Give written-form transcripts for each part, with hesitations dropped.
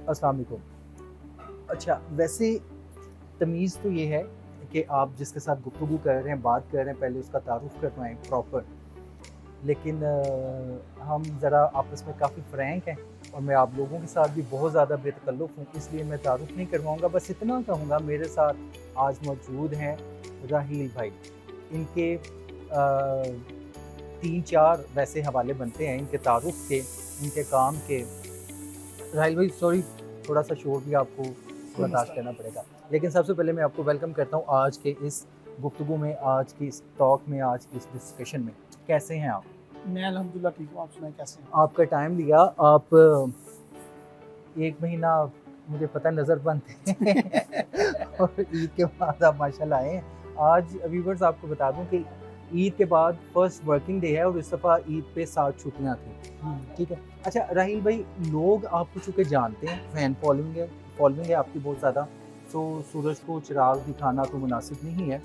अस्सलाम वालेकुम। अच्छा, वैसे तमीज़ तो ये है कि आप जिसके साथ गुफ्तगू कर रहे हैं, बात कर रहे हैं, पहले उसका तारुफ़ करवाएँ प्रॉपर। लेकिन हम ज़रा आपस में काफ़ी फ्रैंक हैं और मैं आप लोगों के साथ भी बहुत ज़्यादा बेतकल्लुफ़ हूँ, इसलिए मैं तारुफ़ नहीं करवाऊँगा। बस इतना कहूँगा, मेरे साथ आज मौजूद हैं राहील भाई। इनके 3-4 वैसे हवाले बनते हैं इनके तारुफ़ के, इनके काम के। राहिल भाई सॉरी, थोड़ा-सा शोर भी आपको कोई बर्दाश्त मसला करना नहीं। पड़ेगा। लेकिन सबसे पहले मैं आपको वेलकम करता हूँ आज के इस गुफ्तगू में, आज की इस टॉक में, आज की इस डिस्कशन में। कैसे हैं आप? मैं अल्हम्दुलिल्लाह ठीक हूँ, आप सुनाएँ कैसे हैं? आपका टाइम लिया, आप 1 महीना मुझे पता है नज़रबंद थे और ईद के बाद आप माशाल्लाह आए हैं। आज व्यूअर्स आपको बता दूँ कि ईद के बाद फर्स्ट वर्किंग डे है और इस दफ़ा ईद पे 7 छुट्टियाँ थी। हुँ। ठीक है। अच्छा राहील भाई, लोग आपको चूँकि जानते हैं, फैन फॉलोइंग है आपकी बहुत ज़्यादा, तो सूरज को चिराग दिखाना तो मुनासिब नहीं है।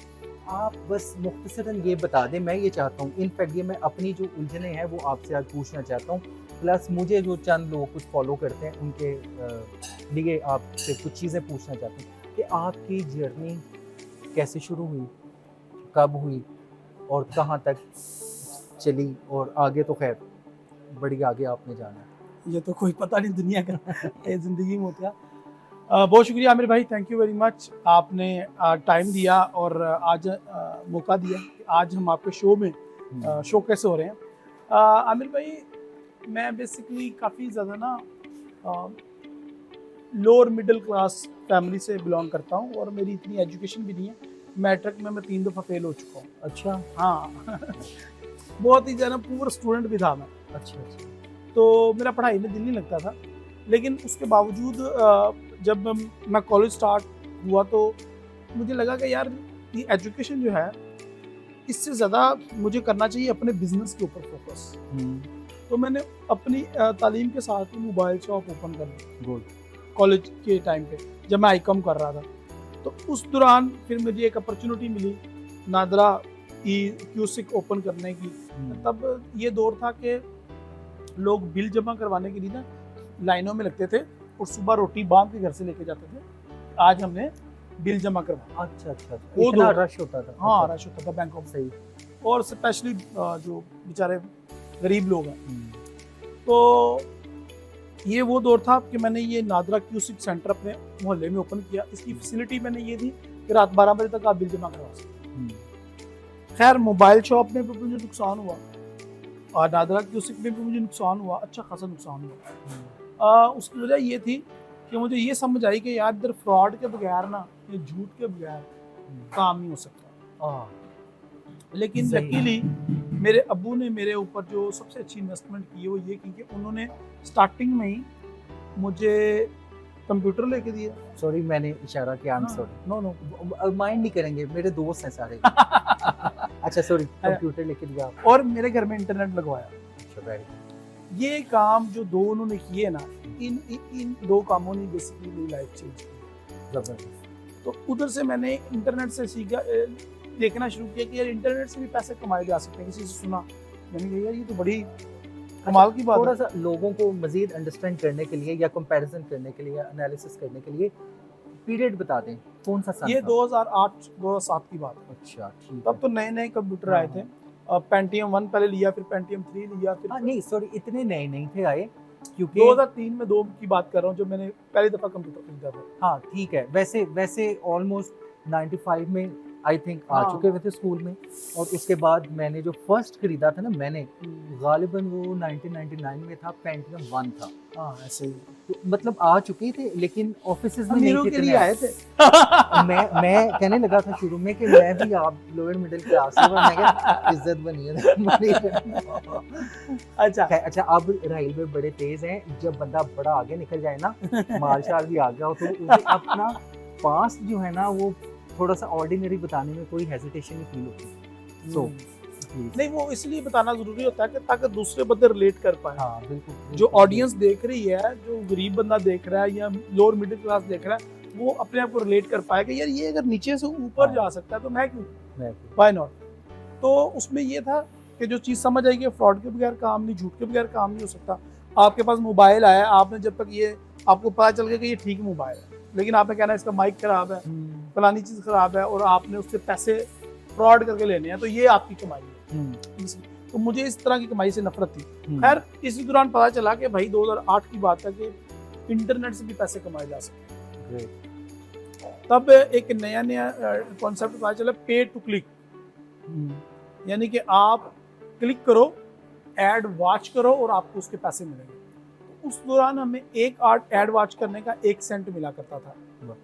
आप बस मुख्तसरन ये बता दें, मैं ये चाहता हूँ, इनफैक्ट ये मैं अपनी जो उलझनें हैं वो आपसे आज पूछना चाहता हूँ। प्लस मुझे जो चंद लोग कुछ फॉलो करते हैं उनके लिए आपसे कुछ चीज़ें पूछना चाहता हूँ कि आपकी जर्नी कैसे शुरू हुई? कब हुई? और कहाँ तक चली? और आगे तो ख़ैर बड़ी आगे आपने जाना ये तो कोई पता नहीं दुनिया का है। ये ज़िंदगी में होता है। बहुत शुक्रिया आमिर भाई, थैंक यू वेरी मच। आपने टाइम दिया और आज मौका दिया कि आज हम आपके शो में शोकेस हो रहे हैं। आमिर भाई, मैं बेसिकली काफ़ी ज़्यादा ना अ, लोअर मिडल क्लास फैमिली से बिलॉन्ग करता हूँ और मेरी इतनी एजुकेशन भी नहीं है। मैट्रिक में मैं 3 दफ़ा फेल हो चुका हूँ। अच्छा, हाँ बहुत ही ज़्यादा पुअर स्टूडेंट भी था मैं। अच्छा। तो मेरा पढ़ाई में दिल नहीं लगता था। लेकिन उसके बावजूद जब मैं कॉलेज स्टार्ट हुआ तो मुझे लगा कि यार ये एजुकेशन जो है, इससे ज़्यादा मुझे करना चाहिए अपने बिज़नेस के ऊपर फोकस। हुँ, तो मैंने अपनी तालीम के साथ ही मोबाइल शॉप ओपन कर ली गुड। कॉलेज के टाइम पे, जब मैं आईकॉम कर रहा था। तो उस दौरान फिर मुझे एक अपॉर्च्युनिटी मिली नादरा ई क्यूसिक ओपन करने की। हुँ, तब ये दौर था कि लोग बिल जमा करवाने के लिए ना लाइनों में लगते थे और सुबह रोटी बांध के घर से लेके जाते थे। आज हमने बिल जमा करवाना। अच्छा। वो इतना दौर, रश होता था? हाँ, अच्छा, रश होता था बैंकों में। सही। और स्पेशली जो बेचारे गरीब लोग हैं। हुँ, तो ये वो दौर था कि मैंने ये नादरा क्यूसिक सेंटर अपने मोहल्ले में ओपन किया। इसकी फैसिलिटी मैंने ये दी कि रात 12 बजे तक आप बिल जमा करवा सकते हुँ, हैं। खैर मोबाइल शॉप में भी मुझे नुकसान हुआ और नादरा क्यूसिक में भी मुझे नुकसान हुआ, अच्छा खासा नुकसान हुआ। हुँ, उसकी वजह ये थी कि मुझे ये समझ आई कि यार इधर फ्रॉड के बगैर ना, ये झूठ के बगैर हुँ। काम नहीं हो सकता। लेकिन सही। लकीली मेरे अब्बू ने मेरे ऊपर जो सबसे अच्छी इन्वेस्टमेंट की है वो ये की कि उन्होंने स्टार्टिंग में ही मुझे कंप्यूटर लेके दिया। सॉरी, मैंने इशारा किया, आई एम हाँ, नो नो सॉरी। माइंड नहीं करेंगे, मेरे दोस्त हैं सारे। अच्छा सॉरी, कंप्यूटर लेके दिया आपने। और मेरे घर में इंटरनेट लगवाया। अच्छा, वेरी गुड। ये काम जो दो उन्होंने किए ना, इन दो कामों ने बेसिकली मेरी लाइफ चेंज की। ज़बरदस्त। तो उधर से मैंने इंटरनेट से सीखा, देखना शुरू किया कि यार इंटरनेट से भी पैसे कमाए जा सकते हैं। किसी से सुना, मैंने कहा यार ये तो बड़ी कमाल की बात है। थोड़ा-सा लोगों को मज़ीद अंडरस्टैंड करने के लिए या कंपैरिज़न करने के लिए या एनालिसिस करने के लिए पीरियड बता दें, कौन-सा सन ये था? 2008-2007 की बात है। अच्छा, ठीक तब है। तो नए-नए कंप्यूटर हाँ, आए थे। हाँ। पेंटियम 1 पहले लिया, फिर पेंटियम 3 लिया, फिर हाँ, नहीं सॉरी, इतने नए नहीं थे आए क्योंकि 2003 में 2 की बात कर रहा हूँ जब मैंने पहली दफ़ा कंप्यूटर खरीदा था। हाँ, ठीक है। वैसे ऑलमोस्ट 95 में आई थिंक आ हाँ। चुके हुए थे स्कूल में, और उसके बाद मैंने जो फर्स्ट खरीदा था ना मैंने, हुँ। गालिबन वो 1999 में था, पेंटियम 1 था। हाँ, ऐसे ही। तो मतलब आ चुके थे लेकिन ऑफिसेज़ में नहीं अमीरों थे के इतने। लिए आए थे। मैं कहने लगा था शुरू में कि मैं भी आप लोअर मिडिल क्लास से हूँ, मैं कहा इज़्ज़त बनी है तुम्हारी। अच्छा। अच्छा, अब राहिल भाई बड़े तेज़ हैं, जब बंदा बड़ा आगे निकल जाए ना, माल-शाल भी आ गया हो, तो उसे अपना पास्ट जो है ना वो थोड़ा-सा ऑर्डिनरी बताने में कोई हेजिटेशन नहीं फील होती। So please. नहीं, वो इसलिए बताना ज़रूरी होता है कि ताकि दूसरे बंदे रिलेट कर पाएँ। हाँ, बिल्कुल, जो बिल्कुल, ऑडियंस देख रही है, जो गरीब बंदा देख रहा है या लोअर मिडिल क्लास देख रहा है, वो अपने आप को रिलेट कर पाए कि यार ये अगर नीचे से ऊपर हाँ, जा सकता है तो मैं क्यों? मैं व्हाई नॉट? तो उसमें ये था कि जो चीज़ समझ आई कि फ्रॉड के बगैर काम नहीं, झूठ के बगैर काम नहीं हो सकता। आपके पास मोबाइल आया, आपने जब तक ये आपको पता चल गया कि ये ठीक मोबाइल है, लेकिन आपने कहना है इसका माइक खराब है, फलानी चीज़ खराब है, और आपने उससे पैसे फ्रॉड करके लेने हैं, तो ये आपकी कमाई है। तो मुझे इस तरह की कमाई से नफरत थी। खैर इसी दौरान पता चला कि भाई 2008 की बात है कि इंटरनेट से भी पैसे कमाए जा सकते हैं। तब एक नया कॉन्सेप्ट पता चला, पे टू क्लिक, यानी कि आप क्लिक करो, एड वॉच करो और आपको उसके पैसे मिलेंगे। तो उस दौरान हमें एक एड वॉच करने का 1 सेंट मिला करता था,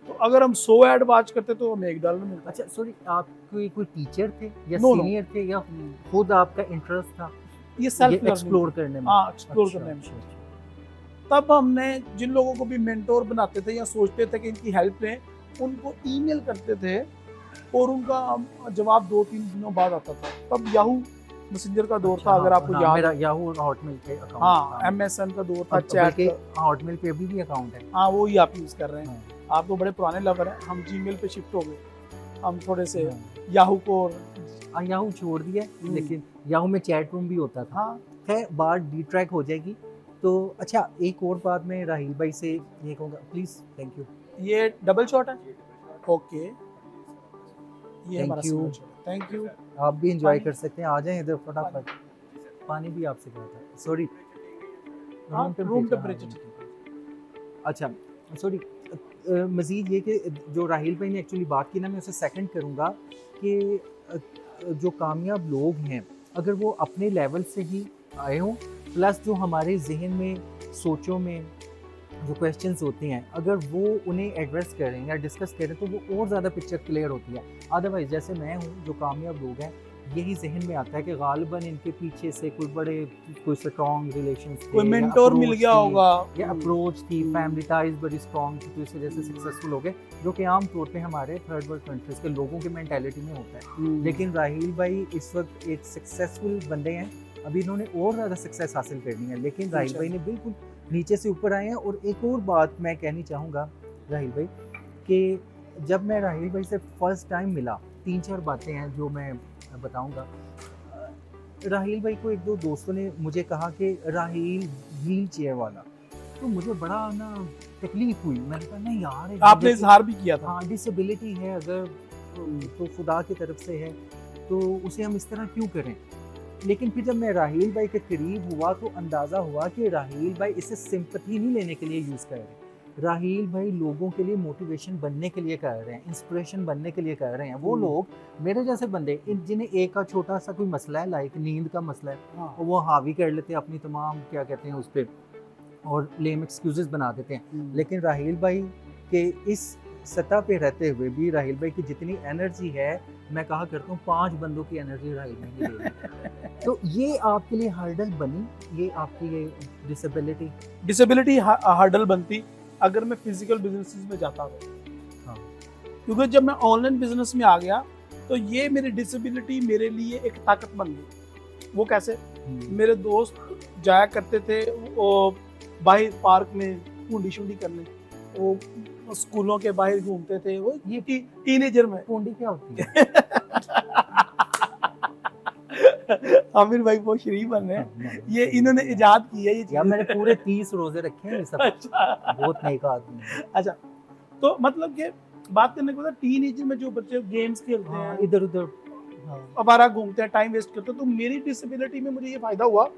तो अगर हम 100 एड वॉच करते तो हमें $1 मिलता। अच्छा सॉरी, आप कोई टीचर थे या No, no. सीनियर थे या खुद आपका इंटरेस्ट था ये सेल्फ एक्सप्लोर करने में? हाँ, एक्सप्लोर अच्छा, करने में। अच्छा। तब हमने जिन लोगों को भी मेंटोर बनाते थे या सोचते थे कि इनकी हेल्प लें, उनको ईमेल करते थे और उनका जवाब 2-3 दिनों बाद आता था। तब याहू मैसेंजर का दौर था, अगर आपको याद मेरा है। याहू और हॉटमेल पे अकाउंट हाँ, MSN का दौर था, चैट के का। हॉटमेल पे अभी भी अकाउंट है। हाँ, वो ही आप यूज़ कर रहे हैं। आप तो बड़े पुराने लवर हैं, हम जीमेल पे शिफ्ट हो गए। हम थोड़े से याहू को याहू छोड़ दिया, लेकिन याहू में चैट रूम भी होता था। हाँ, है, बात डिट्रैक हो जाएगी। तो अच्छा, एक और बात मैं राहील भाई से ये कहूँगा, प्लीज़। Thank you. ये डबल शॉट है। ओके, ये हमारा Thank you. सिग्नेचर है। Thank you. आप भी इंजॉय पानी। कर सकते हैं, आ जाएं इधर फटाफट। पानी भी आपसे कहा था, सॉरी। हाँ, रूम टेम्परेचर। अच्छा सॉरी, मज़ीद ये कि जो राहील भाई ने एक्चुअली बात की ना, मैं उसे सेकंड करूँगा कि जो कामयाब लोग हैं, अगर वो अपने लेवल से ही आए हों, प्लस जो हमारे जहन में, सोचों में जो क्वेश्चंस होते हैं, अगर वो उन्हें एड्रेस करें या डिस्कस करें तो वो और ज़्यादा पिक्चर क्लियर होती है। अदरवाइज़ जैसे मैं हूँ, जो कामयाब लोग हैं, यही जहन में आता है कि गालिबन इनके पीछे से कोई स्ट्रॉन्ग रिलेशंस थे, कोई मेंटोर मिल गया होगा, या अप्रोच थी, फैमिली टाइज बड़ी स्ट्रॉन्ग थी, तो इस वजह से सक्सेसफुल हो गए, जो कि आम तौर पे हमारे थर्ड वर्ल्ड कंट्रीज़ के लोगों की मेंटालिटी में होता है। लेकिन राहील भाई इस वक्त एक सक्सेसफुल बंदे हैं, अभी इन्होंने और ज़्यादा सक्सेस हासिल करनी है, लेकिन राहील भाई ने बिल्कुल नीचे से ऊपर आए हैं। और एक और बात मैं कहनी चाहूँगा राहील भाई, कि जब मैं राहील भाई से फर्स्ट टाइम मिला, 3-4 बातें हैं जो मैं बताऊँगा। राहील भाई को 1-2 दोस्तों ने मुझे कहा कि राहील व्हील चेयर वाला, तो मुझे बड़ा ना तकलीफ हुई। मैंने कहा नहीं यार, आपने इजहार भी किया था। हाँ, डिसेबिलिटी है अगर तो खुदा की तरफ से है, तो उसे हम इस तरह क्यों करें। लेकिन फिर जब मैं राहील भाई के करीब हुआ तो अंदाज़ा हुआ कि राहील भाई इसे सिंपैथी नहीं लेने के लिए यूज़ कर रहे हैं। राहील भाई लोगों के लिए मोटिवेशन बनने के लिए कर रहे हैं, इंस्पिरेशन बनने के लिए कर रहे हैं। वो लोग मेरे जैसे बंदे, जिन्हें एक का छोटा सा कोई मसला है, लाइक नींद का मसला है, और वो हावी कर लेते हैं अपनी तमाम क्या कहते हैं उस पर, और लेम एक्सक्यूजेस बना देते हैं। लेकिन राहील भाई के इस सतह पे रहते हुए भी राहील भाई की जितनी एनर्जी है, मैं कहा करता हूँ 5 बंदों की एनर्जी राहील भाई की है। तो ये आपके लिए हर्डल बनी, ये आपकी ये डिसेबिलिटी हर्डल बनती अगर मैं फिजिकल बिजनेसेस में जाता था। हाँ। क्योंकि जब मैं ऑनलाइन बिजनेस में आ गया तो ये मेरी डिसेबिलिटी मेरे लिए एक ताकत बन गई। वो कैसे? मेरे दोस्त जाया करते थे वो बाहर पार्क में पूंडी शूंडी करने, वो स्कूलों के बाहर घूमते थे, वो ये टीनेजर में। पूंडी क्या होती है? आमिर भाई बहुत शरीफ बन रहे हैं, ये इन्होंने इजाद की है ये यार, मैंने पूरे 30 रोजे रखे हैं, सब अच्छा। बहुत नेक आदमी है। अच्छा, तो मतलब कि बात करने के बाद टीनेजर में जो बच्चे गेम्स खेलते हैं, इधर उधर अबारा घूमते हैं, टाइम वेस्ट करते हैं, तो मेरी डिसेबिलिटी में मुझे ये फायदा हुआ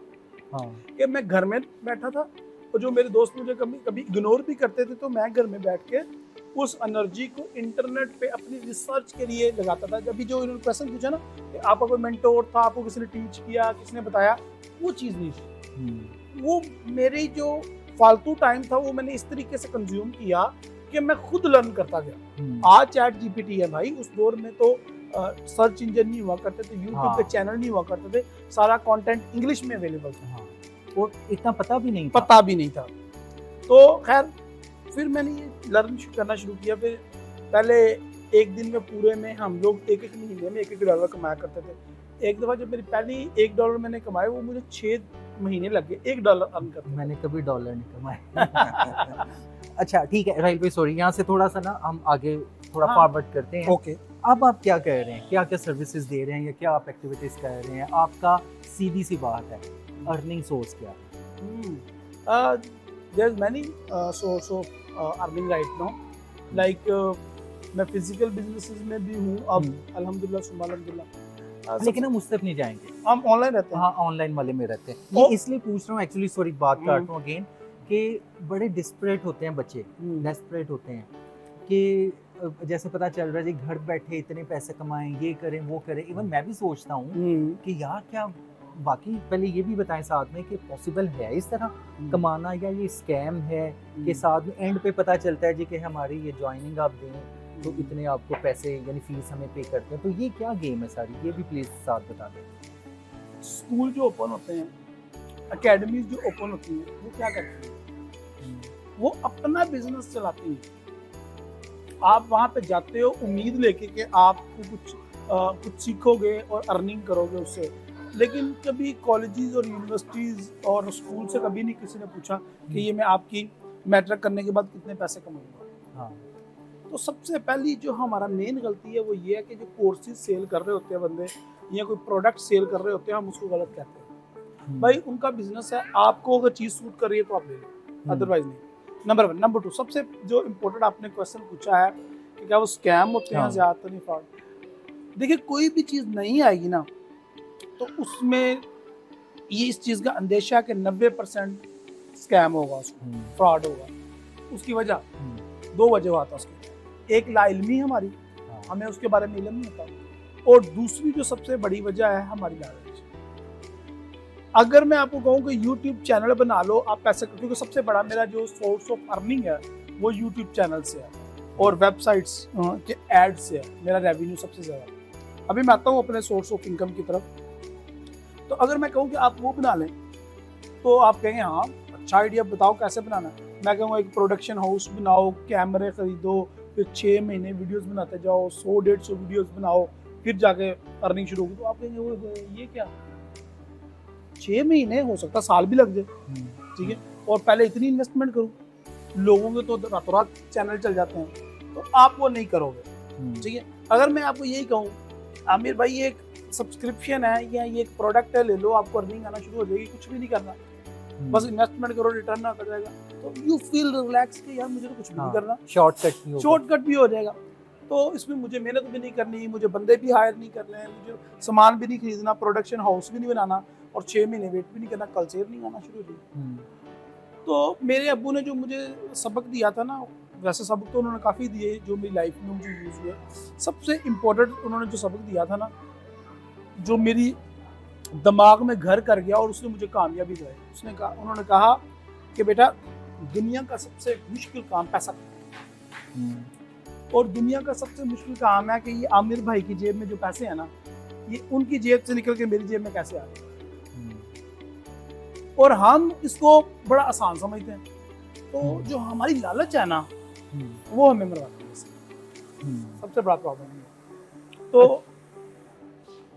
कि मैं घर में बैठा था, और जो मेरे दोस्त मुझे कभी कभी इग्नोर भी करते थे, तो मैं घर में बैठ के उस एनर्जी को इंटरनेट पे अपनी रिसर्च के लिए लगाता था। जब भी जो इन्होंने क्वेश्चन पूछा ना कि आपका कोई मेंटोर था, आपको किसी ने टीच किया, किसने बताया, वो चीज़ नहीं थी। वो मेरी जो फालतू टाइम था वो मैंने इस तरीके से कंज्यूम किया कि मैं खुद लर्न करता गया। आज चैट जीपीटी है भाई, उस दौर में तो सर्च इंजन नहीं हुआ करते थे, यूट्यूब पे चैनल नहीं हुआ करते थे, सारा कंटेंट इंग्लिश में अवेलेबल था, और इतना पता भी नहीं था। तो खैर फिर मैंने ये लर्न करना शुरू किया। फिर पहले एक दिन में पूरे में हम लोग एक महीने में $1 कमाया करते थे। एक दफ़ा जब मेरी पहली $1 मैंने कमाए, वो मुझे 6 महीने लग गए $1 अर्न करते। मैंने कभी डॉलर नहीं कमाए। अच्छा ठीक है राहील भाई, सॉरी, यहाँ से थोड़ा सा ना हम आगे थोड़ा फॉरवर्ड करते हैं। ओके, अब आप क्या कर रहे हैं, क्या क्या सर्विसेज दे रहे हैं, या क्या आप एक्टिविटीज कर रहे हैं? आपका सीधी सी बात है, अर्निंग सोर्स क्या है? there's many source of earning right now. Like मैं फिजिकल बिजनेसेस में भी हूँ अब, अल्हम्दुलिल्लाह सुम्मा अल्हम्दुलिल्लाह। लेकिन हम उस तक नहीं जाएंगे, हम ऑनलाइन रहते हैं। हाँ ऑनलाइन वाले में रहते हैं। ओ- ये इसलिए पूछ रहा हूँ एक्चुअली, सॉरी बात काट रहा हूँ अगेन, कि बड़े डिस्परेट होते हैं बच्चे, डेस्परेट होते हैं कि जैसे पता चल रहा है जी घर बैठे इतने पैसे कमाएं, ये करें वो करें। इवन मैं भी सोचता हूँ कि यार क्या बाकी, पहले ये भी बताएं साथ में कि पॉसिबल है इस तरह कमाना, या ये स्कैम है कि साथ में एंड पे पता चलता है जी कि हमारी ये ज्वाइनिंग आप दें तो इतने आपको पैसे यानी फीस हमें पे करते हैं। तो ये क्या गेम है सारी, ये भी प्लीज साथ बता दें। स्कूल जो ओपन होते हैं, एकेडमीज जो ओपन होती हैं, वो क्या करती हैं, वो अपना बिजनेस चलाती हैं। आप वहाँ पे जाते हो उम्मीद लेके कि आपको कुछ सीखोगे और अर्निंग करोगे उससे, लेकिन कभी कॉलेजेस और यूनिवर्सिटीज और स्कूल से कभी नहीं किसी ने पूछा कि ये मैं आपकी मैट्रिक करने के बाद कितने पैसे कमाऊंगा। हाँ। तो सबसे पहली जो हमारा मेन गलती है वो ये है कि जो कोर्सेज सेल कर रहे होते हैं बंदे, या कोई प्रोडक्ट सेल कर रहे होते हैं, हम उसको गलत कहते हैं। भाई उनका बिजनेस है, आपको अगर चीज़ सूट कर रही है तो आप ले लो, अदरवाइज नहीं। नंबर 1। नंबर 2, सबसे जो इम्पोर्टेंट आपने क्वेश्चन पूछा है कि क्या वो स्कैम होते हैं, ज़्यादातर नहीं फ्रॉड। देखिए कोई भी चीज़ नहीं आएगी ना तो उसमें ये इस चीज़ का अंदेशा है कि 90% स्कैम होगा, फ्रॉड होगा। उसकी वजह 2 वजह आता है उसकी। एक लाइल्मी हमारी, हमें उसके बारे में इल्म नहीं होता, और दूसरी जो सबसे बड़ी वजह है हमारी लालच। अगर मैं आपको कहूँ कि YouTube चैनल बना लो आप पैसे, क्योंकि सबसे बड़ा मेरा जो सोर्स ऑफ अर्निंग है वो YouTube चैनल से है और वेबसाइट्स के एड से है, मेरा रेवेन्यू सबसे ज़्यादा। अभी मैं आता हूँ अपने सोर्स ऑफ इनकम की तरफ। तो अगर मैं कहूँ कि आप वो बना लें तो आप कहेंगे हाँ अच्छा आइडिया, बताओ कैसे बनाना है। मैं कहूँगा एक प्रोडक्शन हाउस बनाओ, कैमरे खरीदो, फिर 6 महीने वीडियोस बनाते जाओ, 100-150 वीडियोस बनाओ, फिर जाके अर्निंग शुरू होगी। तो आप कहेंगे वो ये क्या, 6 महीने, हो सकता साल भी लग जाए, ठीक है, और पहले इतनी इन्वेस्टमेंट करूँ। लोगों के तो रातों रात चैनल चल जाते हैं, तो आप वो नहीं करोगे, ठीक है। अगर मैं आपको यही कहूँ आमिर भाई ये एक सब्सक्रिप्शन है या ये एक प्रोडक्ट है, ले लो, आपको अर्निंग आना शुरू हो जाएगी, कुछ भी नहीं करना, बस इन्वेस्टमेंट करो, रिटर्न आ जाएगा, तो यू फील रिलैक्स कि यार मुझे तो कुछ भी नहीं करना, शॉर्टकट भी हो जाएगा। तो इसमें मुझे मेहनत भी नहीं करनी, मुझे बंदे भी हायर नहीं करने हैं, मुझे सामान भी नहीं खरीदना, प्रोडक्शन हाउस भी नहीं बनाना, और 6 महीने वेट भी नहीं करना, कल से नहीं आना शुरू हो जाएगा। तो मेरे अब्बू ने जो मुझे सबक दिया था ना, वैसे सबक तो उन्होंने काफ़ी दिए जो मेरी लाइफ में मुझे यूज़ हुए। सबसे इम्पोर्टेंट उन्होंने जो सबक दिया था ना, जो मेरी दिमाग में घर कर गया और उसने मुझे कामयाबी दिलाई, उन्होंने कहा कि बेटा दुनिया का सबसे मुश्किल काम पैसा और दुनिया का सबसे मुश्किल काम है कि ये आमिर भाई की जेब में जो पैसे हैं ना, ये उनकी जेब से निकल के मेरी जेब में कैसे आ रहे हैं, और हम इसको बड़ा आसान समझते हैं। तो जो हमारी लालच है ना वो हमें मरवाती है, सबसे बड़ा प्रॉब्लम है। तो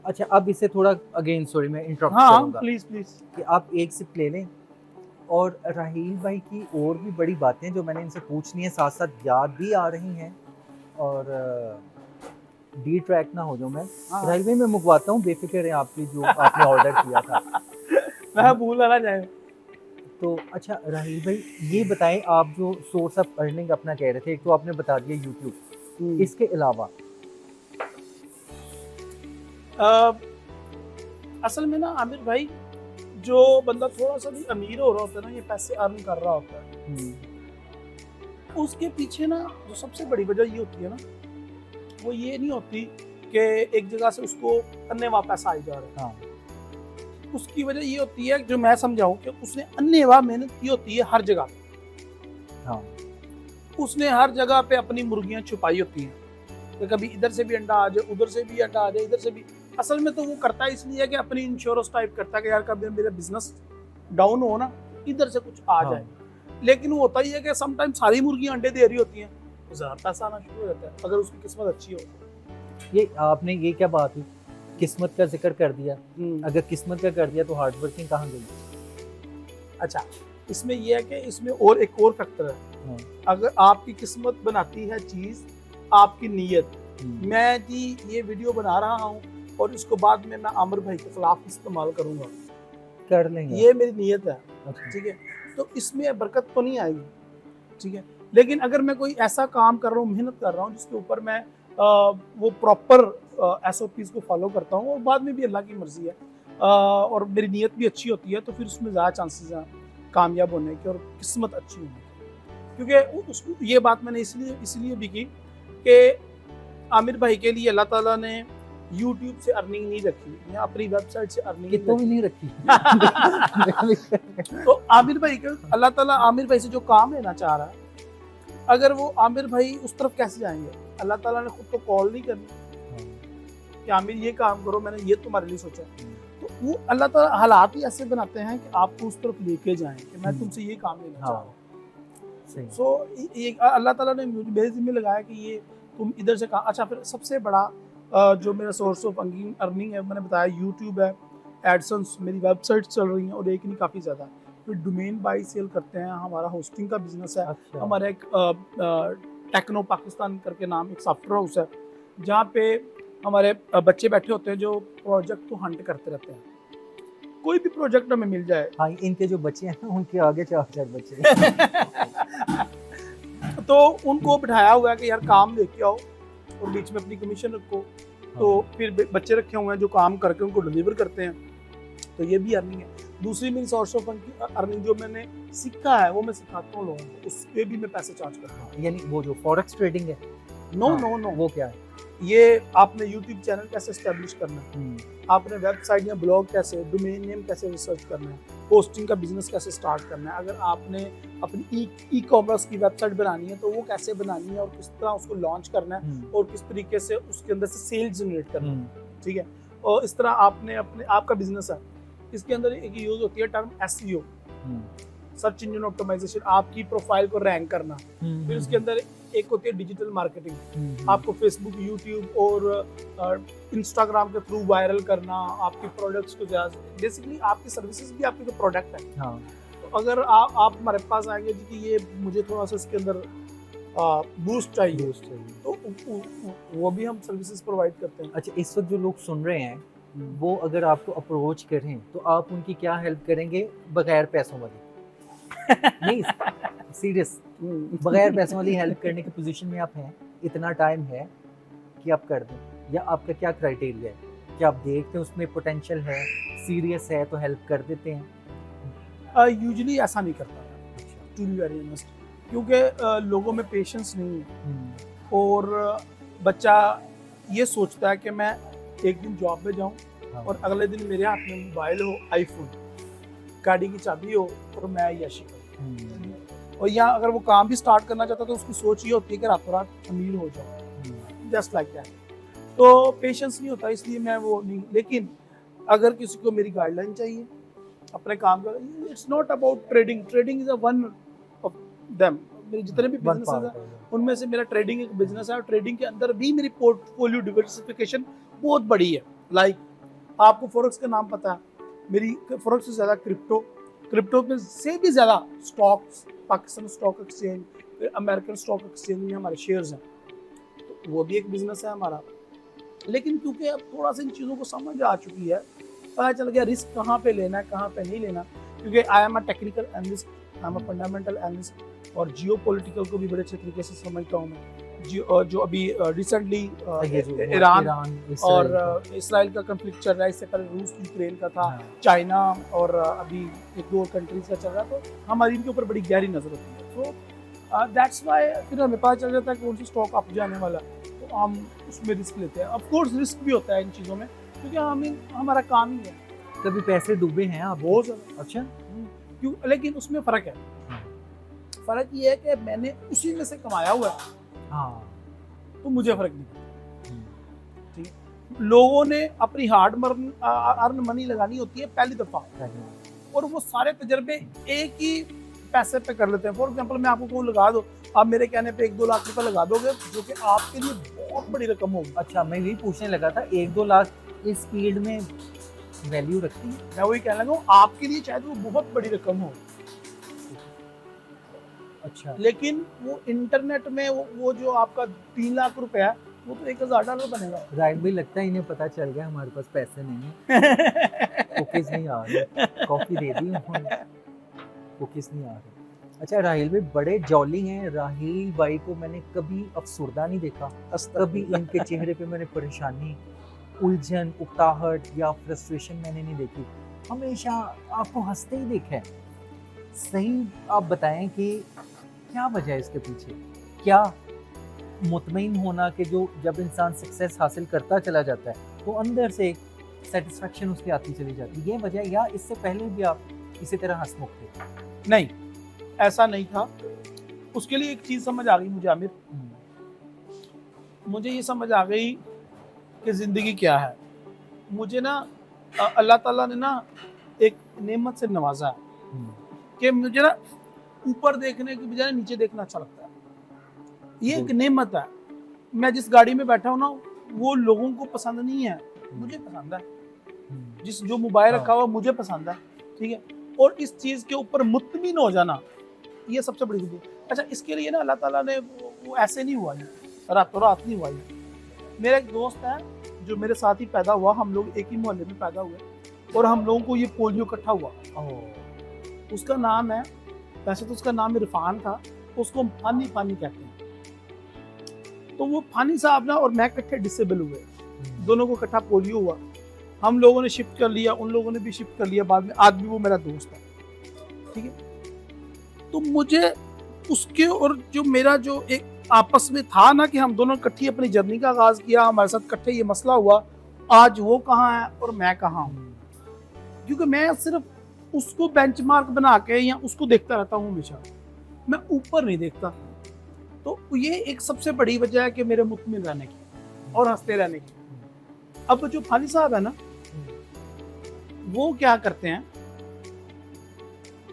अच्छा अब इसे थोड़ा अगेन सॉरी मैं इंटरप्ट करूंगा, प्लीज कि आप एक सिप ले लें, और राहील भाई की और भी बड़ी बातें जो मैंने इनसे पूछनी है साथ साथ याद भी आ रही हैं, और डी ट्रैक ना हो जाऊं मैं। राहील भाई मैं मुकवाता हूँ, बेफिक्र है आपकी जो आपने ऑर्डर किया था मैं भूल ना जाए। तो अच्छा राहील भाई ये बताएं, आप जो सोर्स ऑफ अर्निंग अपना कह रहे थे, एक तो आपने बता दिया यूट्यूब, इसके अलावा असल में ना आमिर भाई, जो बंदा थोड़ा सा भी अमीर हो रहा होता है ना, ये पैसे अर्न कर रहा होता है, उसके पीछे ना जो सबसे बड़ी वजह ये होती है ना, वो ये नहीं होती कि एक जगह से उसको अन्नेवाह पैसा आ जा रहा है। उसकी वजह ये होती है, जो मैं समझाऊं, कि उसने अन्नेवाह मेहनत की होती है हर जगह पे। उसने हर जगह पे अपनी मुर्गियां छुपाई होती हैं, तो कभी इधर से भी अंडा आ जाए, उधर से भी अंडा आ जाए, इधर से भी। असल में तो वो करता है इसलिए कि अपनी इंश्योरेंस टाइप करता है कि यार कभी मेरा बिजनेस डाउन हो ना, इधर से कुछ आ जाए। लेकिन वो होता ही है कि समटाइम सारी मुर्गियां अंडे दे रही होती हैं, तो ज़्यादा पैसा आना शुरू हो जाता है अगर उसकी किस्मत अच्छी हो। ये आपने ये क्या बात हुई, किस्मत का जिक्र कर दिया, अगर किस्मत का कर दिया तो हार्ड वर्किंग कहाँ गई? अच्छा, इसमें यह है कि इसमें और एक और फैक्टर है। अगर आपकी किस्मत बनाती है चीज़ आपकी नीयत। मैं जी ये वीडियो बना रहा हूँ और इसको बाद में मैं आमिर भाई के खिलाफ इस्तेमाल करूंगा, कर लेंगे, ये मेरी नीयत है, ठीक है। तो इसमें बरकत तो नहीं आएगी, ठीक है। लेकिन अगर मैं कोई ऐसा काम कर रहा हूँ, मेहनत कर रहा हूँ जिसके ऊपर मैं वो प्रॉपर SOPs को फॉलो करता हूँ, और बाद में भी अल्लाह की मर्जी है, और मेरी नीयत भी अच्छी होती है, तो फिर उसमें ज़्यादा चांसेस हैं कामयाब होने के और किस्मत अच्छी होने की। क्योंकि उसको ये बात मैंने इसलिए भी की कि आमिर भाई के लिए अल्लाह ताला ने यूट्यूब से अर्निंग नहीं रखी या अपनी वेबसाइट से अर्निंग कितों भी नहीं रखी। तो आमिर भाई के अल्लाह ताला आमिर भाई से जो काम लेना चाह रहा है, अगर वो आमिर भाई उस तरफ कैसे जाएंगे? अल्लाह ताला ने खुद तो कॉल नहीं करनी कि आमिर ये काम करो, मैंने ये तुम्हारे लिए सोचा। तो वो अल्लाह ताला हालात ही ऐसे बनाते हैं कि आपको उस तरफ लेके जाएं कि मैं तुमसे ये काम लेना चाह रहा हूँ। सो ये अल्लाह ताला ने मेरे जिम्मे लगाया कि ये तुम इधर से काम। अच्छा, फिर सबसे बड़ा जो मेरा सोर्स ऑफ अर्निंग है, मैंने बताया यूट्यूब है, एडसेंस, मेरी वेबसाइट चल रही हैं और एक नहीं काफ़ी ज़्यादा। फिर डोमेन बाई सेल करते हैं, हमारा होस्टिंग का बिजनेस है। अच्छा। हमारा एक टेक्नो पाकिस्तान करके नाम एक सॉफ्टवेयर हाउस है, जहाँ पे हमारे बच्चे बैठे होते हैं जो प्रोजेक्ट को हंट करते रहते हैं। कोई भी प्रोजेक्ट हमें मिल जाए हाँ, इनके जो बच्चे हैं ना, उनके आगे 4 बच्चे हैं। तो उनको बिठाया हुआ है कि यार काम लेके आओ और बीच में अपनी कमीशन रखो। तो फिर बच्चे रखे हुए हैं जो काम करके उनको डिलीवर करते हैं, तो ये भी अर्निंग है। दूसरी मेरी सोर्स ऑफ अर्निंग जो मैंने सीखा है वो मैं सिखाता हूँ लोगों को, उस पे भी मैं पैसे चार्ज करता हूँ। यानी वो जो फॉरेक्स ट्रेडिंग है, नो वो क्या है? ये आपने यूट्यूब चैनल कैसे एस्टेब्लिश करना है, आपने वेबसाइट या ब्लॉग कैसे, डोमेन नेम कैसे रिसर्च करना है, पोस्टिंग का बिजनेस कैसे स्टार्ट करना है, अगर आपने अपनी ई कॉमर्स की वेबसाइट बनानी है तो वो कैसे बनानी है और किस तरह उसको लॉन्च करना है और किस तरीके से उसके अंदर से सेल्स जनरेट करना है, ठीक है। और इस तरह आपने अपने आपका बिजनेस है, इसके अंदर एक यूज होती है term SEO, search engine optimization, आपकी प्रोफाइल को रैंक करना। फिर उसके अंदर एक होती है डिजिटल मार्केटिंग, आपको फेसबुक, यूट्यूब और इंस्टाग्राम के थ्रू वायरल करना, आपके प्रोडक्ट्स को ज्यादा, बेसिकली आपकी सर्विसेज भी आपके जो प्रोडक्ट है। हाँ। तो अगर आप हमारे पास आएंगे जी कि ये मुझे थोड़ा सा इसके अंदर बूस्ट चाहिए, तो वो भी हम सर्विसेज प्रोवाइड करते हैं। अच्छा, इस वक्त जो लोग सुन रहे हैं वो अगर आपको अप्रोच करें तो आप उनकी क्या हेल्प करेंगे बगैर पैसों वाली? नहीं, सीरियस, बगैर पैसों वाली हेल्प करने की पोजीशन में आप हैं, इतना टाइम है कि आप कर दें, या आपका क्या क्राइटेरिया है कि आप देखते हैं उसमें पोटेंशियल है, सीरियस है तो हेल्प कर देते हैं? यूजुअली ऐसा नहीं करता, टू बी वेरी ऑनेस्ट, क्योंकि लोगों में पेशेंस नहीं है और बच्चा ये सोचता है कि मैं एक दिन जॉब पे जाऊं और अगले दिन मेरे हाथ में मोबाइल हो, आईफोन, गाड़ी की चाबी हो और मैं यशी करूं। और यहाँ अगर वो काम भी स्टार्ट करना चाहता है तो उसकी सोच ये होती है कि रातों रात अमीर हो जाऊं, जस्ट लाइक दैट। तो पेशेंस नहीं होता, इसलिए मैं वो नहीं। लेकिन अगर किसी को मेरी गाइडलाइन चाहिए अपने काम का, it's not about trading, trading is a one of them. मेरे जितने भी बिजनेसेस हैं उनमें से मेरा ट्रेडिंग एक बिजनेस है, और ट्रेडिंग के अंदर भी मेरी पोर्टफोलियो डिवर्सिफिकेशन बहुत बड़ी है। लाइक आपको फॉरेक्स का नाम पता है, मेरी फॉरेक्स से ज़्यादा क्रिप्टो में से भी ज़्यादा stocks, Pakistan stock exchange, American stock exchange में हमारे शेयर्स हैं, तो वो भी एक बिजनेस है हमारा। लेकिन क्योंकि अब थोड़ा सा इन चीज़ों को समझ आ चुकी है, पता चल गया रिस्क कहाँ पे लेना है, कहाँ पे नहीं लेना, क्योंकि I am a technical analyst, I am a fundamental analyst, और जियो पॉलिटिकल को भी बड़े अच्छे तरीके से समझता हूँ मैं। जो अभी रिसेंटली ईरान और इसराइल का कंफ्लिक्ट चल रहा है, इससे पहले रूस यूक्रेन का था, चाइना और अभी एक दो कंट्रीज का चल रहा है, तो हमारी इनके ऊपर बड़ी गहरी नजर होती है। तो दैट्स वाई फिर हमें पता चल जाता है कौन सी स्टॉक अप जाने वाला, तो हम उसमें रिस्क लेते हैं। ऑफ कोर्स रिस्क भी होता है इन चीज़ों में, क्योंकि हमारा काम ही है। कभी पैसे डूबे हैं आप? बहुत ज़्यादा। अच्छा, क्यों? लेकिन उसमें फ़र्क है, फ़र्क ये है कि मैंने उसी में से कमाया हुआ है, तो मुझे फ़र्क नहीं पड़ता। ठीक है, लोगों ने अपनी हार्ड अर्न मनी लगानी होती है पहली दफ़ा, और वो सारे तजर्बे एक ही पैसे पे कर लेते हैं। फॉर एग्जांपल मैं आपको कहूँ लगा दो, आप मेरे कहने पे 1-2 लाख रुपए लगा दोगे, जो कि आपके लिए बहुत बड़ी रकम होगी। अच्छा, मैं यही पूछने लगा था, 1-2 लाख इस फील्ड में वैल्यू रखती है? मैं वही कहने लगा हूँ, आपके लिए शायद वो बहुत बड़ी रकम हो। अच्छा, लेकिन वो इंटरनेट में वो जो आपका 3 लाख रुपए है, वो तो $1000 बनेगा। राइट भी लगता है इन्हें पता चल गया हमारे पास पैसे नहीं है, कुकीज नहीं आ रहे, कॉफी दे दी उन्होंने, कुकीज नहीं आ रही। अच्छा राहील भाई बड़े जॉली हैं, राहील भाई को मैंने कभी अफसुर्दा नहीं देखा, कभी इनके चेहरे पे मैंने परेशानी, उलझन, उकताहट या फ्रस्ट्रेशन मैंने नहीं देखी, हमेशा आपको हंसते ही देखा है। सही आप बताएं कि क्या वजह है इसके पीछे? क्या मुतमईन होना कि जो जब इंसान सक्सेस हासिल करता चला जाता है तो अंदर से एक सेटिस्फेक्शन उसकी आती चली जाती है, ये वजह, या इससे पहले भी आप इसी तरह हंसमुख थे? नहीं, ऐसा नहीं था। उसके लिए एक चीज समझ आ गई मुझे आमिर, मुझे ये समझ आ गई कि जिंदगी क्या है। मुझे ना अल्लाह ताला ने ना एक नेमत से नवाजा है कि मुझे ना ऊपर देखने की बजाय नीचे देखना अच्छा लगता है। ये एक नेमत है। मैं जिस गाड़ी में बैठा हूँ ना वो लोगों को पसंद नहीं है, मुझे पसंद है। जिस जो मोबाइल रखा हुआ मुझे पसंद है, ठीक है। और इस चीज के ऊपर मुत्तमिन हो जाना ये सबसे बड़ी चीज है। अच्छा, इसके लिए ना अल्लाह ताला ने वो ऐसे नहीं हुआ, रातों रात नहीं हुआ। मेरा एक दोस्त है जो मेरे साथ ही पैदा हुआ, हम लोग एक ही मोहल्ले में पैदा हुए और हम लोगों को ये पोलियो इकट्ठा हुआ। उसका नाम है, वैसे तो उसका नाम इरफान था, उसको हम फानी फानी कहते हैं। तो वो फानी साहब ना और मैं इकट्ठे डिसेबल हुए, दोनों को इकट्ठा पोलियो हुआ। हम लोगों ने शिफ्ट कर लिया, उन लोगों ने भी शिफ्ट कर लिया बाद में। आज भी वो मेरा दोस्त है, ठीक है। तो मुझे उसके और जो मेरा जो एक आपस में था ना कि हम दोनों इकट्ठी अपनी जर्नी का आगाज किया, हमारे साथ इकट्ठे ये मसला हुआ। आज वो कहाँ है और मैं कहाँ हूँ, क्योंकि मैं सिर्फ उसको बेंचमार्क बना के या उसको देखता रहता हूँ हमेशा, मैं ऊपर नहीं देखता। तो ये एक सबसे बड़ी वजह है कि मेरे मुतमिन रहने की और हंसते रहने की। अब जो फानी साहब है ना, वो क्या करते हैं,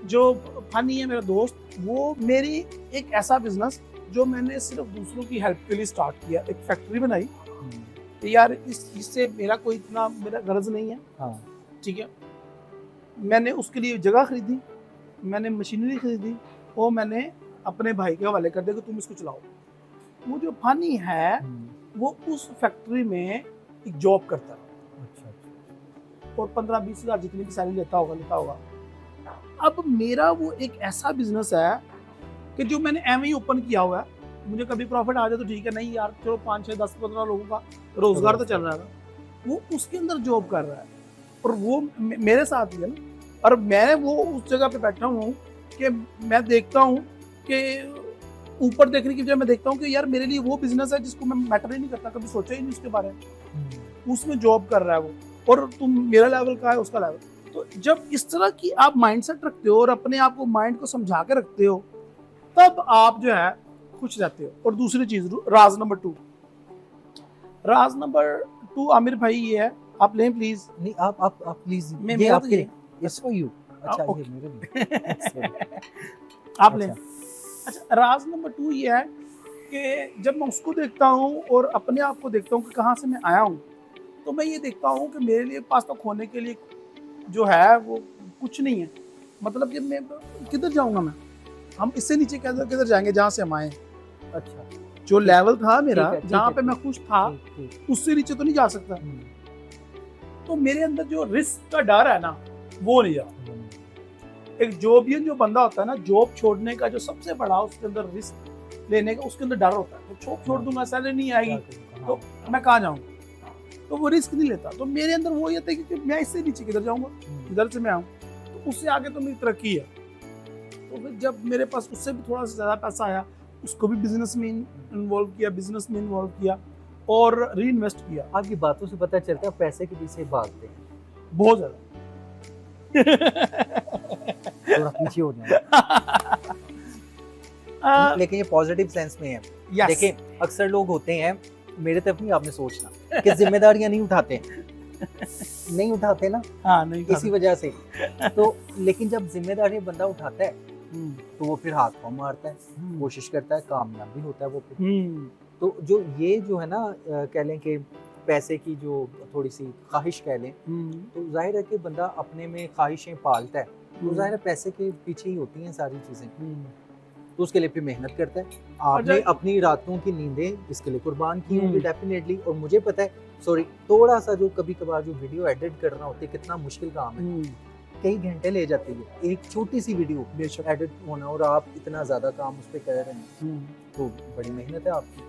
जो फानी है मेरा दोस्त, वो मेरी एक ऐसा बिजनेस जो मैंने सिर्फ दूसरों की हेल्प के लिए स्टार्ट किया, एक फैक्ट्री बनाई कि यार इससे मेरा कोई इतना मेरा गर्ज नहीं है, ठीक है। मैंने उसके लिए जगह खरीदी, मैंने मशीनरी खरीदी, वो मैंने अपने भाई के हवाले कर दिया कि तुम इसको चलाओ। वो जो फानी है वो उस फैक्ट्री में एक जॉब करता है और 15-20 हज़ार जितनी भी सैलरी लेता होगा। अब मेरा वो एक ऐसा बिजनेस है कि जो मैंने एम ही ओपन किया हुआ है, मुझे कभी प्रॉफिट आ जाए तो ठीक है, नहीं यार चलो 5, 6, 10, 15 लोगों का रोजगार तो चल रहा है। वो उसके अंदर जॉब कर रहा है और वो मेरे साथ ही है ना। और मैं वो उस जगह पे बैठा हूँ कि मैं देखता हूँ कि ऊपर देखने की बजाय मैं देखता हूँ कि यार मेरे लिए वो बिजनेस है जिसको मैं मैटर ही नहीं करता, कभी सोचा ही नहीं उसके बारे में। उसमें जॉब कर रहा है वो, और तुम मेरा लेवल का है उसका लेवल। तो जब इस तरह की आप माइंडसेट रखते हो और अपने आप को माइंड को समझा के रखते हो, तब आप जो है खुश रहते हो। और दूसरी चीज, राज नंबर 2 आमिर भाई ये है, आप लें प्लीज। नहीं आप प्लीज, ये आपके लिए, इट्स फॉर यू। अच्छा ये मेरे लिए आप लें। अच्छा, राज नंबर 2 ये है कि जब मैं उसको देखता हूँ और अपने आप को देखता हूँ कि कहाँ से मैं आया हूँ, तो मैं ये देखता हूँ कि मेरे लिए पास तो खोने के लिए जो है वो कुछ नहीं है। मतलब कि मैं किधर जाऊँगा, मैं हम इससे नीचे किधर जाएंगे जहाँ से हम आए। अच्छा, जो लेवल था मेरा, जहाँ पे मैं खुश था, उससे नीचे तो नहीं जा सकता। तो मेरे अंदर जो रिस्क का डर है ना, वो नहीं जाता। एक जॉबियन जो बंदा होता है ना, जॉब छोड़ने का जो सबसे बड़ा उसके अंदर रिस्क लेने का उसके अंदर डर होता है। तो जॉब छोड़ दूंगा, सैलरी नहीं आएगी तो मैं कहाँ जाऊँगा, तो वो रिस्क नहीं लेता। तो मेरे अंदर वो ये था कि मैं इससे नीचे किधर जाऊँगा, इधर से मैं आऊँ, तो उससे आगे तो मेरी तरक्की है। तो फिर जब मेरे पास उससे भी थोड़ा सा ज़्यादा पैसा आया, उसको भी बिजनेस में इन्वॉल्व किया और री इन्वेस्ट किया। आपकी बातों से पता चलता है पैसे के पीछे भागते हैं बहुत ज़्यादा। थोड़ा पीछे हो जाए लेकिन ये पॉजिटिव सेंस में है। देखिए अक्सर लोग होते हैं, मेरे तरफ नहीं आपने सोचना कि जिम्मेदारियां नहीं उठाते ना, हाँ, नहीं इसी वजह से। तो लेकिन जब जिम्मेदारी बंदा उठाता है तो वो फिर हाथ पाँव मारता है, कोशिश करता है, कामयाब भी होता है वो फिर। तो जो ये जो है ना कह लें कि पैसे की जो थोड़ी सी ख्वाहिश कह लें, तो जाहिर है कि बंदा अपने में ख्वाहिशें पालता है, तो जाहिर है पैसे के पीछे ही होती हैं सारी चीज़ें। तो उसके लिए फिर मेहनत करता है। आपने अपनी रातों की नींदें इसके लिए कुर्बान की होंगी डेफिनेटली। और मुझे पता है, सॉरी, थोड़ा सा जो कभी कभार जो वीडियो एडिट करना होता है कितना मुश्किल काम है, कई घंटे ले जाती है एक छोटी सी वीडियो बेशक। एडिट होना, और आप इतना ज़्यादा काम उस पर कर रहे हैं, तो बड़ी मेहनत है आपकी।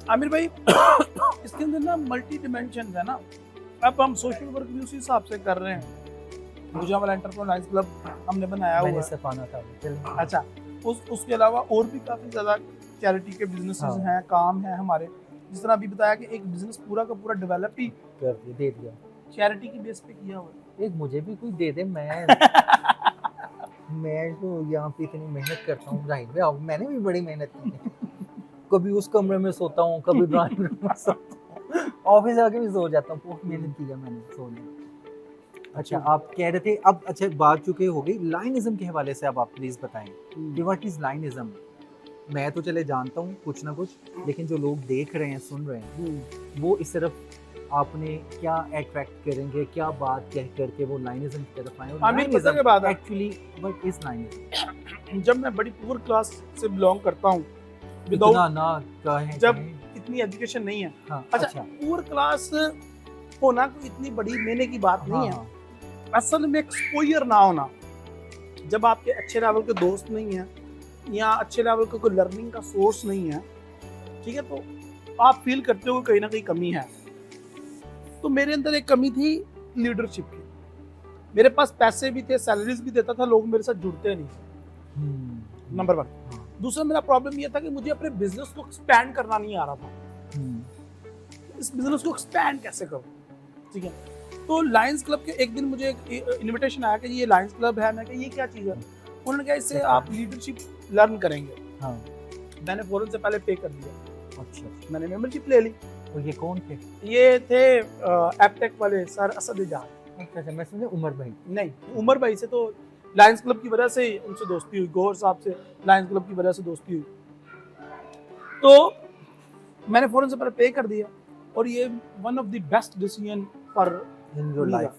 आमिर भाई इसके अंदर ना मल्टी डिमेंशन है ना। अब हम सोशल वर्क भी उसी हिसाब से कर रहे हैं। गुजरावाला एंटरप्रेन्योर क्लब हमने बनाया हुआ मैंने है। सिखाना था। अच्छा, उसके अलावा और भी काफ़ी ज़्यादा चैरिटी के बिजनेसेस हाँ। हैं, काम हैं हमारे। जिस तरह अभी बताया कि एक बिजनेस पूरा का पूरा डेवलप ही कर दिया, दे दिया। चैरिटी की बेस पे किया हुआ है। एक मुझे भी कोई दे दे, मैं मैं तो यहाँ पे इतनी मेहनत करता हूँ, जाहिर है अब मैंने भी बड़ी मेहनत की है। कभी उस कमरे में सोता हूँ, कभी ड्राइंग रूम में सोता हूँ, ऑफिस आके भी सो जाता हूँ, बहुत मेहनत की है मैंने सोने। अच्छा, आप कह रहे थे अब, अच्छा बात चुके हो गई लाइनिज्म के हवाले से, अब आप प्लीज बताएं कि व्हाट इज लाइनिज्म। मैं तो चले जानता हूँ कुछ ना कुछ, लेकिन जो लोग देख रहे हैं, सुन रहे हैं, वो इस तरफ आपने क्या अट्रैक्ट करेंगे, क्या बात कह करके वो लाइनिज्म की तरफ आए। आमिर पता क्या बात है? Actually what is lionism? जब मैं बड़ी पुअर क्लास से बिलोंग करता हूँ, इतना ना कहें, जब इतनी एजुकेशन नहीं है। हाँ, अच्छा, पुअर क्लास होना कोई इतनी बड़ी मेने की बात नहीं है। असल में एक्सपोजर ना होना, जब आपके अच्छे लेवल के दोस्त नहीं हैं या अच्छे लेवल का कोई लर्निंग का सोर्स नहीं है, ठीक है, तो आप फील करते हो कहीं ना कहीं कमी है। तो मेरे अंदर एक कमी थी लीडरशिप की। मेरे पास पैसे भी थे, सैलरीज भी देता था, लोग मेरे साथ जुड़ते नहीं थे, नंबर 1। दूसरा मेरा प्रॉब्लम ये था कि मुझे अपने बिजनेस को एक्सपैंड करना नहीं आ रहा था। इस बिजनेस को एक्सपैंड कैसे करूं, ठीक है। तो लायंस क्लब के एक दिन मुझे एक इनविटेशन आया कि ये लायंस क्लब है। मैं कहा ये क्या चीज़ है? उन्होंने कहा इससे आप लीडरशिप लर्न करेंगे। हाँ। मैंने फौरन से पहले पे कर दिया। अच्छा, मैंने मेंबरशिप ले ली। और ये कौन थे? ये थे एपटेक वाले सर असद इजाज। अच्छा, मैं समझा उमर भाई। नहीं, उमर भाई से तो लायंस क्लब की वजह से उनसे दोस्ती हुई, गौहर साहब से लायंस क्लब की वजह से दोस्ती हुई। तो मैंने फौरन से पहले पे कर दिया, और ये one of the best decision for in your life.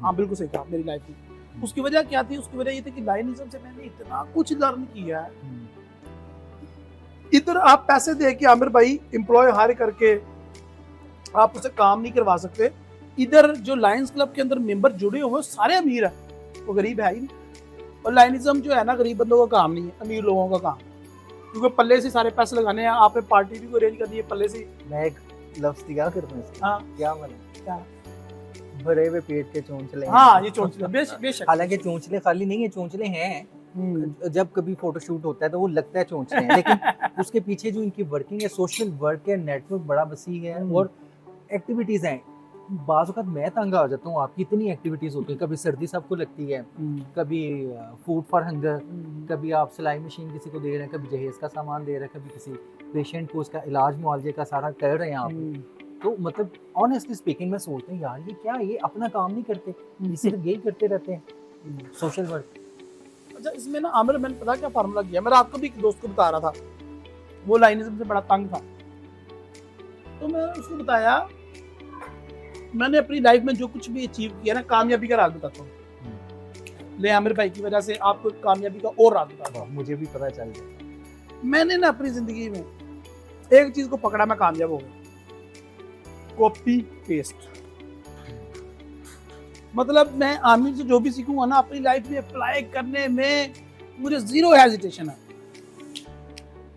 हाँ, बिल्कुल सही कहा, मेरी लाइफ में। उसकी वजह क्या थी? उसकी वजह ये थी कि लायनिज्म से मैंने इतना कुछ लर्न किया है। इधर आप पैसे दे के आमिर भाई एम्प्लॉय हायर करके आप उसे काम नहीं करवा सकते। इधर जो लायंस क्लब के अंदर मेंबर जुड़े हुए सारे अमीर हैं, वो गरीब है ही नहीं। और लायनिज्म जो है ना, गरीब बंदों का काम नहीं है, अमीर लोगों का काम, क्योंकि पल्ले से सारे पैसे लगाने हैं। आपने पार्टी भी अरेंज करनी है पल्ले से। मैं एक लफ्ज क्या करता हूं, हाँ क्या वाला, क्या भरे हुए पेट के चोंचले। हाँ, ये चोंचले बेशक। हालांकि चोंचले खाली नहीं है, चोंचले हैं। जब कभी फोटोशूट होता है तो वो लगता है चोंचले हैं, लेकिन उसके पीछे जो इनकी वर्किंग है, सोशल वर्क है, नेटवर्क बड़ा वसी है, और एक्टिविटीज हैं। बाज़ वक़्त मैं तंग आ जाता हूँ, आपकी इतनी एक्टिविटीज होती है। कभी सर्दी सबको लगती है, कभी फूड फॉर हंगर, कभी आप सिलाई मशीन किसी को दे रहे हैं, कभी जहेज का सामान दे रहे हैं, कभी किसी पेशेंट को उसका इलाज मुआवजे का सारा कर रहे हैं आप। तो मतलब ऑनेस्टली स्पीकिंग मैं सोचता हूँ यार, ये क्या, ये अपना काम नहीं करते, इसी यही करते रहते हैं सोशल वर्क। अच्छा, इसमें ना आमिर, मैंने पता क्या फार्मूला किया, मैं रात को भी एक दोस्त को बता रहा था, वो लाइनिज्म से बड़ा तंग था। तो मैं उसको बताया, मैंने अपनी लाइफ में जो कुछ भी अचीव किया ना, कामयाबी का राज बताता हूँ। ले आमिर भाई की वजह से आपको कामयाबी का और राज बताता हूँ। मुझे भी पता चल गया। मैंने ना अपनी जिंदगी में एक चीज को पकड़ा, मैं कामयाब हो गया, कॉपी पेस्ट। मतलब मैं आमिर से जो भी सीखूंगा ना, अपनी लाइफ में अप्लाई करने में मुझे जीरो हेजिटेशन है।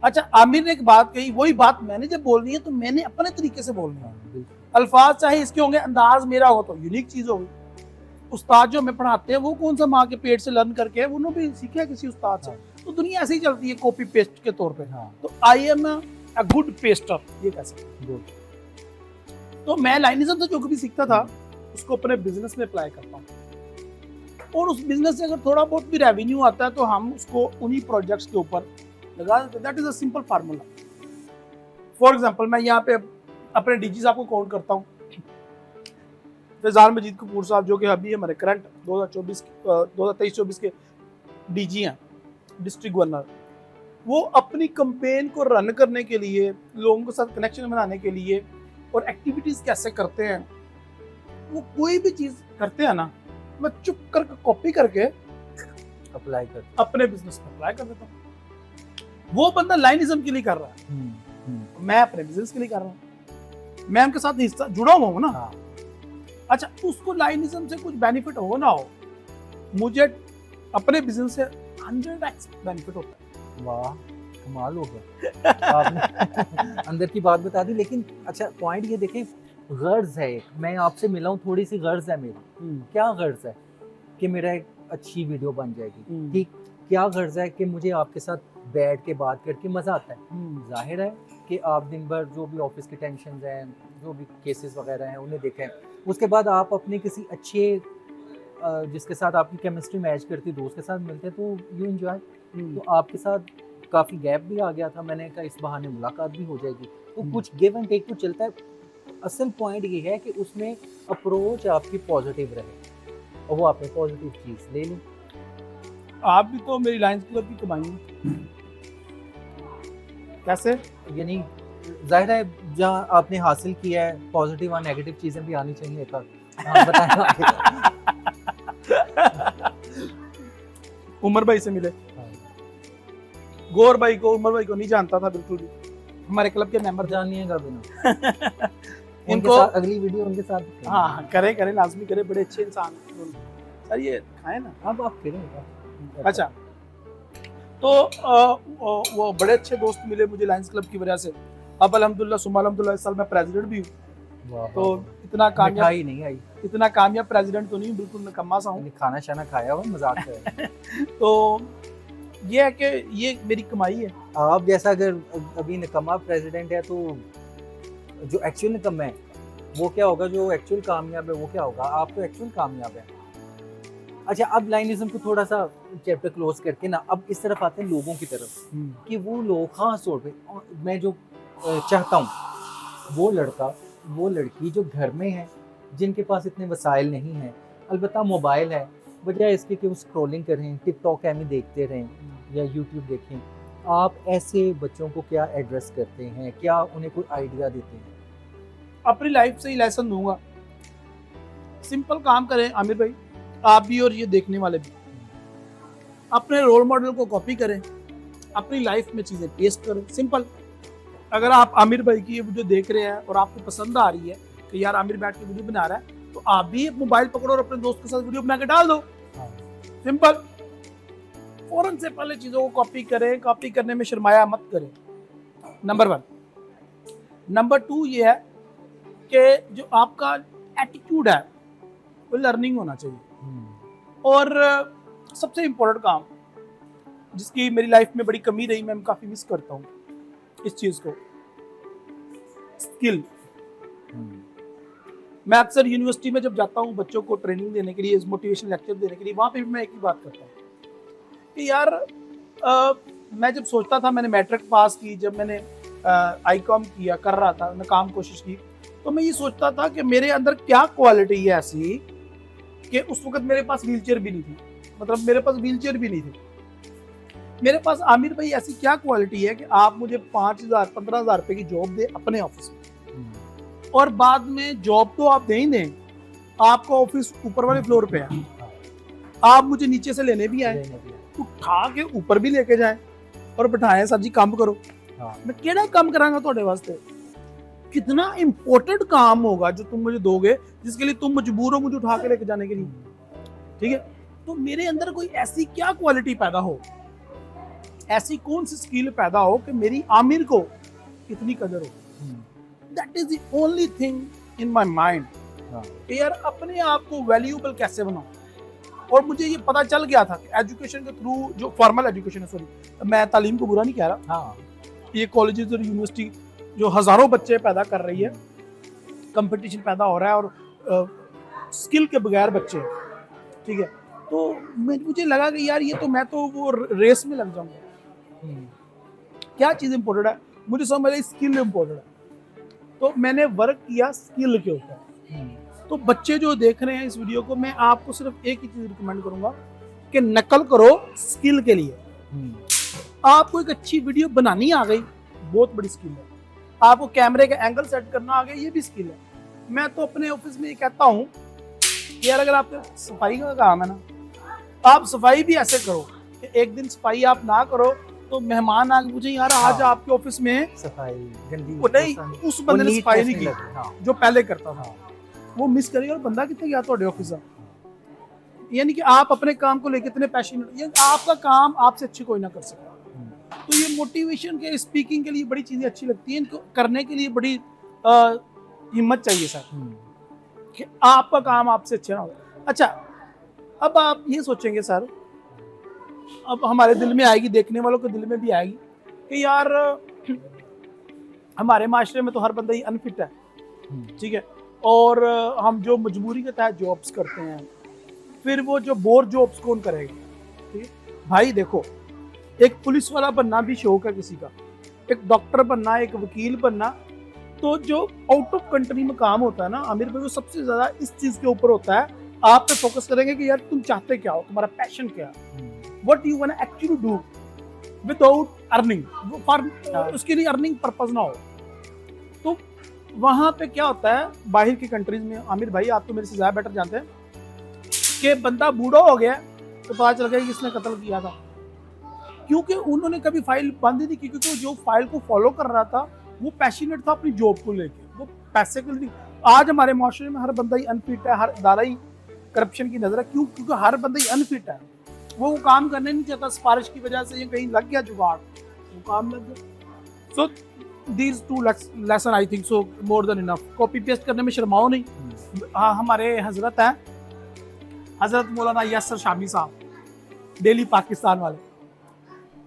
अच्छा, आमिर ने एक बात कही, वही बात मैंने जब बोलनी है तो मैंने अपने तरीके से बोलनी है। अल्फाज चाहे इसके होंगे, अंदाज मेरा हो तो यूनिक चीज होगी। उस्ताद जो हमें पढ़ाते हैं वो कौन सा माँ के पेट से लर्न करके, उन्होंने भी सीखा किसी उस्ताद से। तो दुनिया ऐसे ही चलती है कॉपी पेस्ट के तौर पे। तो I am a good Pasteur, ये कह सकते हैं। तो मैं लाइनिज्म से जो भी सीखता था उसको अपने बिजनेस में अप्लाई करता हूँ, और उस बिजनेस से अगर थोड़ा बहुत भी रेवेन्यू आता है तो हम उसको उन्हीं प्रोजेक्ट्स के ऊपर लगा देते हैं। That is a simple formula. For example, मैं यहाँ पे अपने डीजी साहब को काउंट करता हूँ। फैजान मजीद कपूर साहब, जो कि अभी हमारे करंट 2023-24 के डीजी हैं, डिस्ट्रिक्ट गवर्नर, वो अपनी कंपेन को रन करने के लिए, लोगों के साथ कनेक्शन बनाने के लिए, और एक्टिविटीज कैसे करते हैं, वो कोई भी चीज करते हैं ना, मैं चुप करके कॉपी करके अप्लाई कर अपने बिजनेस में अप्लाई कर देता हूँ। वो बंदा लाइनिज्म के लिए कर रहा है, मैं अपने बिजनेस के लिए कर रहा हूँ। मैं उनके साथ हिस्सा जुड़ा हुआ हूँ ना। अच्छा, उसको लाइनिज्म से कुछ बेनिफिट हो ना हो, मुझे अपने बिजनेस से 100x बेनिफिट होता है। वाह, कमाल हो गया आपने अंदर की बात बता दी। लेकिन अच्छा पॉइंट ये देखें, गर्ज है एक, मैं आपसे मिला हूँ, थोड़ी सी गर्ज है मेरी। क्या गर्ज है? कि मेरा एक अच्छी वीडियो बन जाएगी। ठीक, क्या गर्ज है? कि मुझे आपके साथ बैठ के बात करके मज़ा आता है। जाहिर है कि आप दिन भर जो भी ऑफिस के टेंशन हैं, जो भी केसेस वगैरह हैं, उन्हें देखें, उसके बाद आप अपने किसी अच्छे जिसके साथ आपकी केमिस्ट्री मैच करती दोस्त के साथ मिलते हैं, तो यू एंजॉय। तो आपके साथ काफ़ी गैप भी आ गया था, मैंने कहा इस बहाने मुलाकात भी हो जाएगी, तो कुछ गिव एंड टेक तो चलता है। असल पॉइंट ये है कि उसमें अप्रोच आपकी पॉजिटिव रहे और वो आपने पॉजिटिव चीज़ ले ली। आप भी तो मेरी लायंस क्लब की कमाई है। कैसे? यानी जाहिर है जहाँ आपने हासिल किया है, पॉजिटिव और नेगेटिव चीज़ें भी आनी चाहिए एक आध। हाँ, बताएं। उमर भाई से मिले, गौर भाई को, उमर भाई को नहीं जानता था बिल्कुल भी, हमारे क्लब के मेंबर जानिएगा बिना इनको साथ अगली वीडियो उनके साथ। हाँ करें लाजमी करें, बड़े अच्छे इंसान हैं सर, ये खाए ना। अब आप करें। अच्छा, तो वो बड़े अच्छे दोस्त मिले मुझे लायंस क्लब की वजह से। अब अल्हम्दुलिल्लाह सुम्मा अल्हम्दुलिल्लाह इस साल मैं प्रेसिडेंट भी हूँ। तो इतना कामयाब नहीं आई, इतना कामयाब प्रेसिडेंट तो नहीं, बिल्कुल नकम्मा सा हूँ। खाना शाना खाया हुआ, मजाक है। तो ये है कि ये मेरी कमाई है। आप जैसा अगर अभी निकम्मा प्रेसिडेंट है, तो जो एक्चुअल निकम्मा है वो क्या होगा? जो एक्चुअल कामयाब है वो क्या होगा? आप तो एक्चुअल कामयाब है। अच्छा, अब लाइनिज्म को थोड़ा सा चैप्टर क्लोज करके ना, अब इस तरफ आते हैं लोगों की तरफ, कि वो लोग खास तौर पे मैं जो चाहता हूँ वो लड़का वो लड़की जो घर में है, जिनके पास इतने वसाइल नहीं हैं, अलबत्ता मोबाइल है, बजाय इसके कि वो स्क्रॉलिंग करें, टिकटॉक एमी देखते रहें या यूट्यूब देखें, आप ऐसे बच्चों को क्या एड्रेस करते हैं? क्या उन्हें कोई आइडिया देते हैं? अपनी लाइफ से ही लेसन दूंगा। सिंपल काम करें आमिर भाई, आप भी और ये देखने वाले भी, अपने रोल मॉडल को कॉपी करें, अपनी लाइफ में चीजें पेस्ट करें। सिंपल। अगर आप आमिर भाई की ये वीडियो देख रहे हैं और आपको पसंद आ रही है कि यार आमिर बैठ के वीडियो बना रहा है, तो आप भी मोबाइल पकड़ो और अपने दोस्त के साथ वीडियो बना के डाल दो। सिंपल। फौरन से पहले चीजों को कॉपी करें, कॉपी करने में शर्माया मत करें, नंबर 1। नंबर 2 ये है कि जो आपका एटीट्यूड है वो लर्निंग होना चाहिए। और सबसे इम्पोर्टेंट काम जिसकी मेरी लाइफ में बड़ी कमी रही, मैं काफी मिस करता हूँ इस चीज को, स्किल। मैं अक्सर यूनिवर्सिटी में जब जाता हूँ बच्चों को ट्रेनिंग देने के लिए, मोटिवेशन लेक्चर देने के लिए, वहां पे भी मैं एक ही बात करता हूँ कि यार मैं जब सोचता था, मैंने मैट्रिक पास की, जब मैंने आईकॉम किया, कर रहा था, मैं काम कोशिश की, तो मैं ये सोचता था कि मेरे अंदर क्या क्वालिटी है ऐसी कि उस वक्त मेरे पास व्हीलचेयर भी नहीं थी, मतलब मेरे पास व्हीलचेयर भी नहीं थी। मेरे पास आमिर भाई ऐसी क्या क्वालिटी है कि आप मुझे 5,000 15,000 रुपए की जॉब दे अपने ऑफिस में, और बाद में जॉब तो आप दे ही दें, आपका ऑफिस ऊपर वाले फ्लोर पे है, आप मुझे नीचे से लेने भी आए, उठा के ऊपर भी लेके जाए और बिठाएं, सर जी काम करो। मैं केड़ा काम करांगा ਤੁਹਾਡੇ वास्ते? कितना इंपॉर्टेंट काम होगा जो तुम मुझे दोगे, जिसके लिए तुम मजबूर हो मुझे उठा के लेके जाने के लिए। ठीक है, तो मेरे अंदर कोई ऐसी क्या क्वालिटी पैदा हो, ऐसी कौन सी स्किल पैदा हो कि मेरी आमिर को इतनी कदर हो। That is the only thing in my mind कि यार अपने आप को वैल्यूएबल कैसे बनाओ। और मुझे ये पता चल गया था कि एजुकेशन के थ्रू, जो फॉर्मल एजुकेशन है, सॉरी मैं तालीम को बुरा नहीं कह रहा, ये कॉलेजेस और यूनिवर्सिटी जो हजारों बच्चे पैदा कर रही है, कंपटीशन पैदा हो रहा है और स्किल के बगैर बच्चे, ठीक है, तो मुझे लगा कि यार ये तो मैं तो वो रेस में लग जाऊंगा। क्या चीज़ इंपॉर्टेंट है, मुझे समझ आई स्किल इंपॉर्टेंट है, तो मैंने वर्क किया स्किल के ऊपर। तो बच्चे जो देख रहे हैं इस वीडियो को, मैं आपको सिर्फ एक ही चीज़ रिकमेंड करूंगा कि नकल करो स्किल के लिए। आपको एक अच्छी वीडियो बनानी आ गई, बहुत बड़ी स्किल है। आपको कैमरे का एंगल सेट करना आ गया, ये भी स्किल है। मैं तो अपने ऑफिस में ये कहता हूँ कि यार अगर आपके सफाई का काम है ना, आप सफाई भी ऐसे करो कि एक दिन सफाई आप ना करो तो मेहमान आके पूछे यार आज आपके ऑफिस में सफाई गंदी, नहीं, उस बंदे ने सफाई नहीं की जो पहले करता था, वो मिस करेगा और बंदा कितने गया ਤੁਹਾਡੇ ऑफिस। यानी कि आप अपने काम को लेकर इतने पैशनेट, ये आपका काम आपसे अच्छे कोई ना कर सकता। तो ये मोटिवेशन के स्पीकिंग के लिए बड़ी चीजें अच्छी लगती हैं, इनको करने के लिए बड़ी हिम्मत चाहिए सर, कि आपका काम आपसे अच्छा ना हो। अच्छा, अब आप ये सोचेंगे सर, अब हमारे दिल में आएगी, देखने वालों के दिल में भी आएगी कि यार हमारे माशरे में तो हर बंदा ही अनफिट है, ठीक है, और हम जो मजबूरी के तहत जॉब्स करते हैं, फिर वो जो बोर जॉब्स कौन करेगा, ठीक है। भाई देखो, एक पुलिस वाला बनना भी शौक है किसी का, एक डॉक्टर बनना, एक वकील बनना, तो जो आउट ऑफ कंट्री में काम होता है ना आमिर भाई, वो सबसे ज्यादा इस चीज के ऊपर होता है, आप पे फोकस करेंगे कि यार तुम चाहते क्या हो, तुम्हारा पैशन क्या है, what you want actually do without earning, उसके लिए अर्निंग पर्पस ना हो। तो वहां पे क्या होता है बाहर की कंट्रीज में, आमिर भाई आप तो मेरे से ज्यादा बेटर जानते हैं, कि बंदा बूढ़ा हो गया तो पता चल गया कि किसने कत्ल किया था, क्योंकि उन्होंने कभी फाइल बंद ही नहीं की, क्योंकि जो फाइल को फॉलो कर रहा था वो पैशनेट था अपनी जॉब को लेके, वो पैसे के लिए। आज हमारे माशरे में हर बंदा ही अनफिट है, हर इदारा ही करप्शन की नजर है, क्यों? क्योंकि हर बंदा ही अनफिट है, वो काम करने नहीं चाहता, सिफारिश की वजह से, ये कहीं लग गया जुगाड़, वो काम लग गया। So these two lesson I think so more than enough. Copy paste करने में शर्माओ नहीं। हाँ, हमारे हजरत हैं, हजरत मौलाना यासर शामी साहब, डेली पाकिस्तान वाले,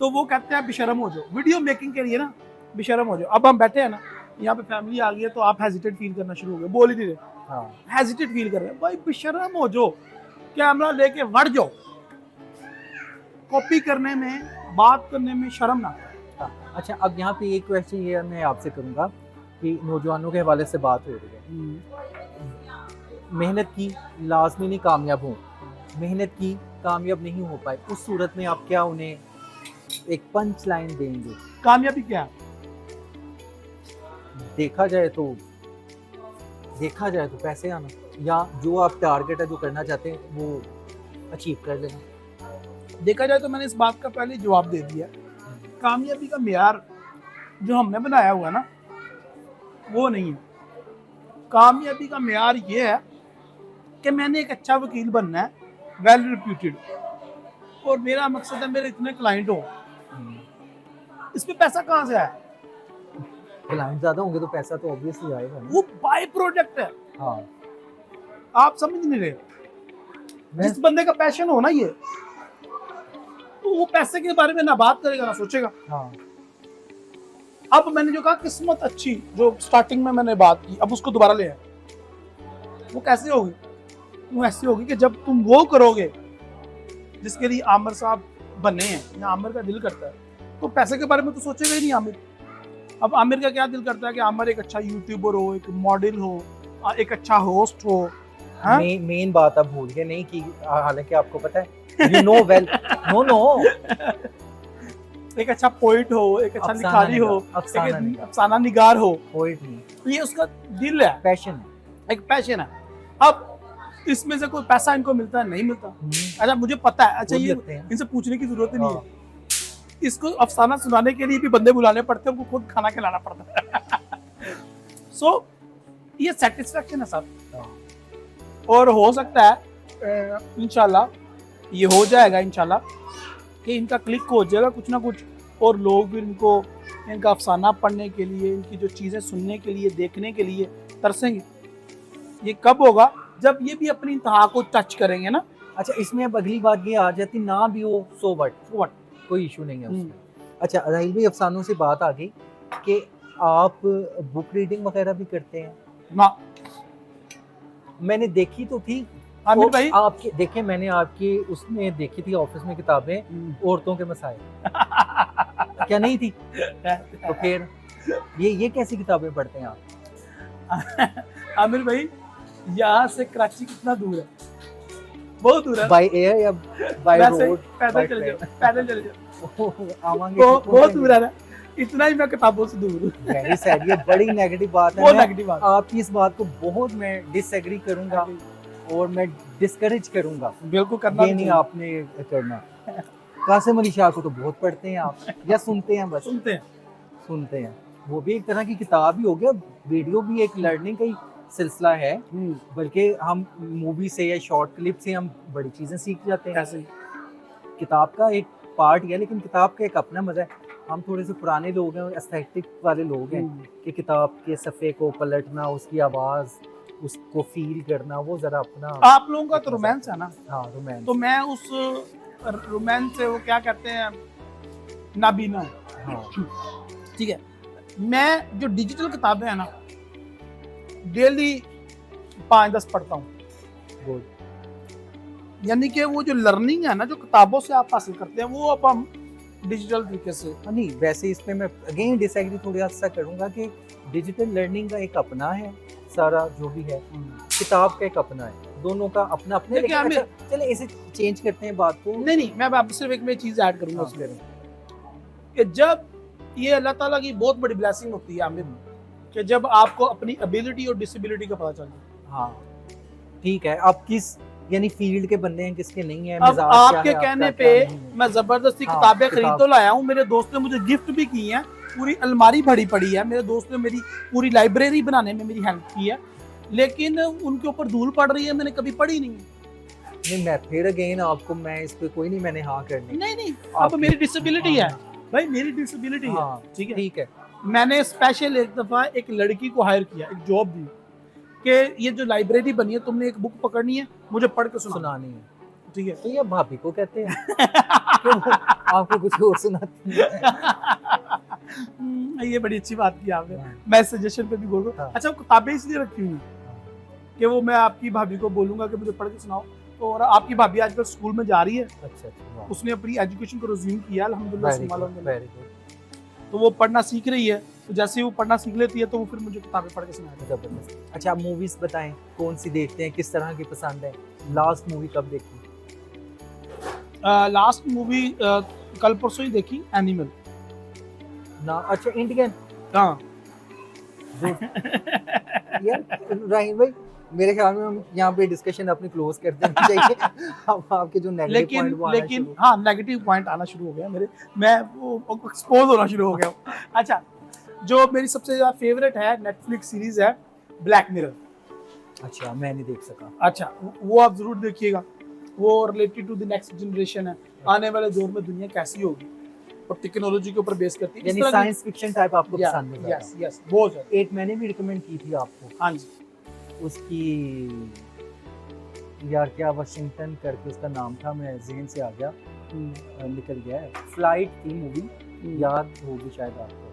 तो वो कहते हैं बेशरम हो जाओ, वीडियो मेकिंग के लिए ना बेशरम हो जाओ। अब हम बैठे हैं ना, यहाँ पे फैमिली आ गई है, तो आप हेजिटेट फील करना शुरू हो गए, बोल ही नहीं रहे, हेजिटेट फील कर रहे हैं। भाई बेशरम हो जाओ, कैमरा लेके बढ़ जाओ, कॉपी करने में, बात करने में शर्म ना। अच्छा, अब यहाँ पे एक क्वेश्चन ये मैं आपसे करूँगा कि नौजवानों के हवाले से बात हो रही है, मेहनत की लाजमी नहीं कामयाब हो, मेहनत की कामयाब नहीं हो पाए, उस सूरत में आप क्या उन्हें एक पंच लाइन देंगे? कामयाबी क्या है? देखा जाए तो पैसे आना, या जो आप टारगेट है, जो करना चाहते हैं, वो अचीव कर लेना। देखा जाए तो मैंने इस बात का पहले जवाब दे दिया। कामयाबी का मेयार जो हमने बनाया हुआ ना, वो नहीं है। कामयाबी का मेयार ये है कि मैंने एक अच्छा वकील बनना है, वेल रिप्यूटेड, और मेरा मकसद है मेरे इतने क्लाइंट हो। इसमें पैसा कहाँ से आया? क्लाइंट ज्यादा होंगे तो पैसा तो ऑब्वियसली आएगा ना। वो बाय प्रोडक्ट है। हाँ, आप समझ नहीं रहे। जिस बंदे का पैशन हो ना ये, तो वो पैसे के बारे में ना बात करेगा ना सोचेगा। हाँ। अब मैंने जो कहा किस्मत अच्छी, जो स्टार्टिंग में मैंने बात की, अब उसको दोबारा ले आए। वो कैसे होगी? वो ऐसी होगी कि जब तुम वो करोगे जिसके लिए आमिर साहब बने हैं, या आमिर का दिल करता है, तो पैसे के बारे में तो सोचेगा ही नहीं आमिर। अब आमिर का क्या दिल करता है कि आमिर एक अच्छा यूट्यूबर हो, एक मॉडल हो, एक अच्छा होस्ट हो। मेन बात आप भूल गए नहीं कि हालांकि आपको पता है, यू नो वेल, नो एक अच्छा पोइट हो, एक अच्छा लिखारी हो, एक अफसाना निगार हो। पोइट नहीं, तो ये उसका दिल है, पैशन है, एक पैशन है। अब इसमें से कोई पैसा इनको मिलता है? नहीं मिलता। अच्छा, मुझे पता है। अच्छा, ये इनसे पूछने की जरूरत ही नहीं है। इसको अफसाना सुनाने के लिए भी बंदे बुलाने पड़ते हैं, उनको खुद खाना खिलाना पड़ता है। सो ये सेटिस्फेक्शन है सर, और हो सकता है इंशाल्लाह ये हो जाएगा, इंशाल्लाह कि इनका क्लिक हो जाएगा कुछ ना कुछ, और लोग भी इनको, इनका अफसाना पढ़ने के लिए, इनकी जो चीज़ें सुनने के लिए, देखने के लिए तरसेंगे। ये कब होगा? जब ये भी अपनी इंतहा को टच करेंगे ना। अच्छा, इसमें अब अगली बात ये आ जाती, ना भी हो सो व्हाट, कोई इशू नहीं है उसमें। अच्छा, राहिल भाई, अफसानों से बात आ गई कि आप बुक रीडिंग वगैरह भी करते हैं ना? मैंने देखी तो थी आमिर भाई, आपके, देखे मैंने आपकी उसमें देखी थी ऑफिस में किताबें, औरतों के मसाइल। क्या नहीं थी? तो फिर ये कैसी किताबें पढ़ते हैं आप? आमिर भाई, यहाँ से कराची कितना दूर है? बहुत दूर है। बाय एयर या बाय रोड? पैदल चल जाओ, पैदल चल जाओ, आवांगे बहुत दूर है ना, इतना ही मैं किताबों से दूर हूँ। वेरी सैड, ये बड़ी नेगेटिव बात है। बहुत नेगेटिव बात। आपकी इस बात को बहुत मैं डिसएग्री करूंगा और मैं डिस्करेज करूंगा। बिल्कुल करना ये नहीं आपने करना। कासिम अली शाह को तो बहुत पढ़ते हैं आप, या सुनते हैं? बस सुनते हैं। वो भी एक तरह की किताब ही हो गया, वीडियो भी एक लर्निंग का ही सिलसिला है, बल्कि हम मूवी से या शॉर्ट क्लिप से हम बड़ी चीज़ें सीख जाते हैं। ऐसे ही। किताब का एक पार्ट है, लेकिन किताब का एक अपना मज़ा है। हम थोड़े से पुराने लोग हैं और एस्थेटिक वाले लोग हैं कि किताब के सफ़े को पलटना, उसकी आवाज़, उसको फील करना, वो ज़रा अपना। आप लोगों का तो रोमांस है ना, हाँ, रोमांस। तो मैं उस रोमांस से वो क्या कहते हैं नाबीना हूँ। हाँ, ठीक है, मैं जो डिजिटल किताबें हैं ना डेली 5-10 पढ़ता हूँ, गुड। यानी कि वो जो लर्निंग है ना जो किताबों से आप हासिल करते हैं वो अब हम डिजिटल तरीके से। नहीं, वैसे इसमें मैं अगेन डिसएग्री थोड़ा सा करूँगा कि डिजिटल लर्निंग का एक अपना है, सारा जो भी है, किताब का एक अपना है, दोनों का अपना अपने। देखिए, लेकिन अच्छा, चले इसे चेंज करते हैं बात को। नहीं, मैं अब सिर्फ एक मैं चीज़ ऐड करूँगा हाँ, उसमें कि जब ये अल्लाह ताला की बहुत बड़ी ब्लेसिंग होती है आमिर, कि जब आपको अपनी एबिलिटी और डिसेबिलिटी का पता चल जाए। हाँ, ठीक है। आप किस यानी फील्ड के बंदे हैं, किसके नहीं है, अब मिजाज क्या आपके है कहने आपका, पे क्या नहीं है। मैं जबरदस्ती हाँ, किताबें खरीद किताब। तो लाया हूँ, मेरे दोस्त ने मुझे गिफ्ट भी की हैं, पूरी अलमारी भरी पड़ी है, मेरे दोस्त ने मेरी पूरी लाइब्रेरी बनाने में मेरी हेल्प की है, लेकिन उनके ऊपर धूल पड़ रही है, मैंने कभी पढ़ी नहीं। नहीं, मैं फिर अगेन आपको, मैं इस पे कोई नहीं, मैंने हाँ करनी। नहीं, अब आपकी- मेरी डिसेबिलिटी है हाँ, भाई, मेरी डिसेबिलिटी है, हाँ, ठीक है। ठीक है। मैंने स्पेशल एक दफा एक लड़की को हायर किया, एक जॉब दी कि ये जो लाइब्रेरी बनी है तुमने एक बुक पकड़नी है, मुझे पढ़ के सुनानी है, ठीक है। तो ये भाभी को कहते हैं क्यों आपको कुछ और सुनाती है। ये बड़ी अच्छी बात की आपने, हाँ। मैं सजेशन पे भी बोल रहा हूँ। हाँ। अच्छा, वो किताबें इसलिए रखी हुई हैं कि वो मैं आपकी भाभी को बोलूंगा कि मुझे पढ़ के सुनाओ, तो और आपकी भाभी आजकल स्कूल में जा रही है, अच्छा, वाह, उसने अपनी एजुकेशन को रिज्यूम किया अल्हम्दुलिल्लाह, वेरी गुड, वेरी गुड, तो वो पढ़ना सीख रही है, तो जैसे ही वो पढ़ना सीख लेती है तो वो फिर मुझे किताबें पढ़ के सुनाती है। जबरदस्त। अच्छा, आप मूवीज बताएं, कौन सी देखते हैं, किस तरह की पसंद है, लास्ट मूवी कब देखी? लास्ट मूवी कल परसों ही देखी, एनिमल। ना, अच्छा, इंडियन। हाँ। यार राहिल भाई, मेरे ख्याल में हम यहाँ पे डिस्कशन अपनी क्लोज कर देनी चाहिए। अब आपके जो नेगेटिव पॉइंट वो आना लेकिन शुरू। हाँ, नेगेटिव पॉइंट आना शुरू हो गया मेरे, मैं वो एक्सपोज होना शुरू हो गया। अच्छा, जो मेरी सबसे ज्यादा फेवरेट है नेटफ्लिक्स सीरीज है ब्लैक मिरर। अच्छा, मैं नहीं देख सका। अच्छा, वो आप जरूर देखिएगा, वो related to the next generation है, आने वाले दौर में दुनिया कैसी होगी और टेक्नोलॉजी के ऊपर बेस करती है। यानी साइंस फिक्शन टाइप आपको पसंद है? यस यस, बहुत ज्यादा। एक मैंने भी रिकमेंड की थी आपको, हाँ जी, उसकी यार क्या वाशिंगटन करके उसका नाम था, मैं ज़हन से आ गया, निकल गया है। फ्लाइट थी मूवी, याद होगी शायद आपको,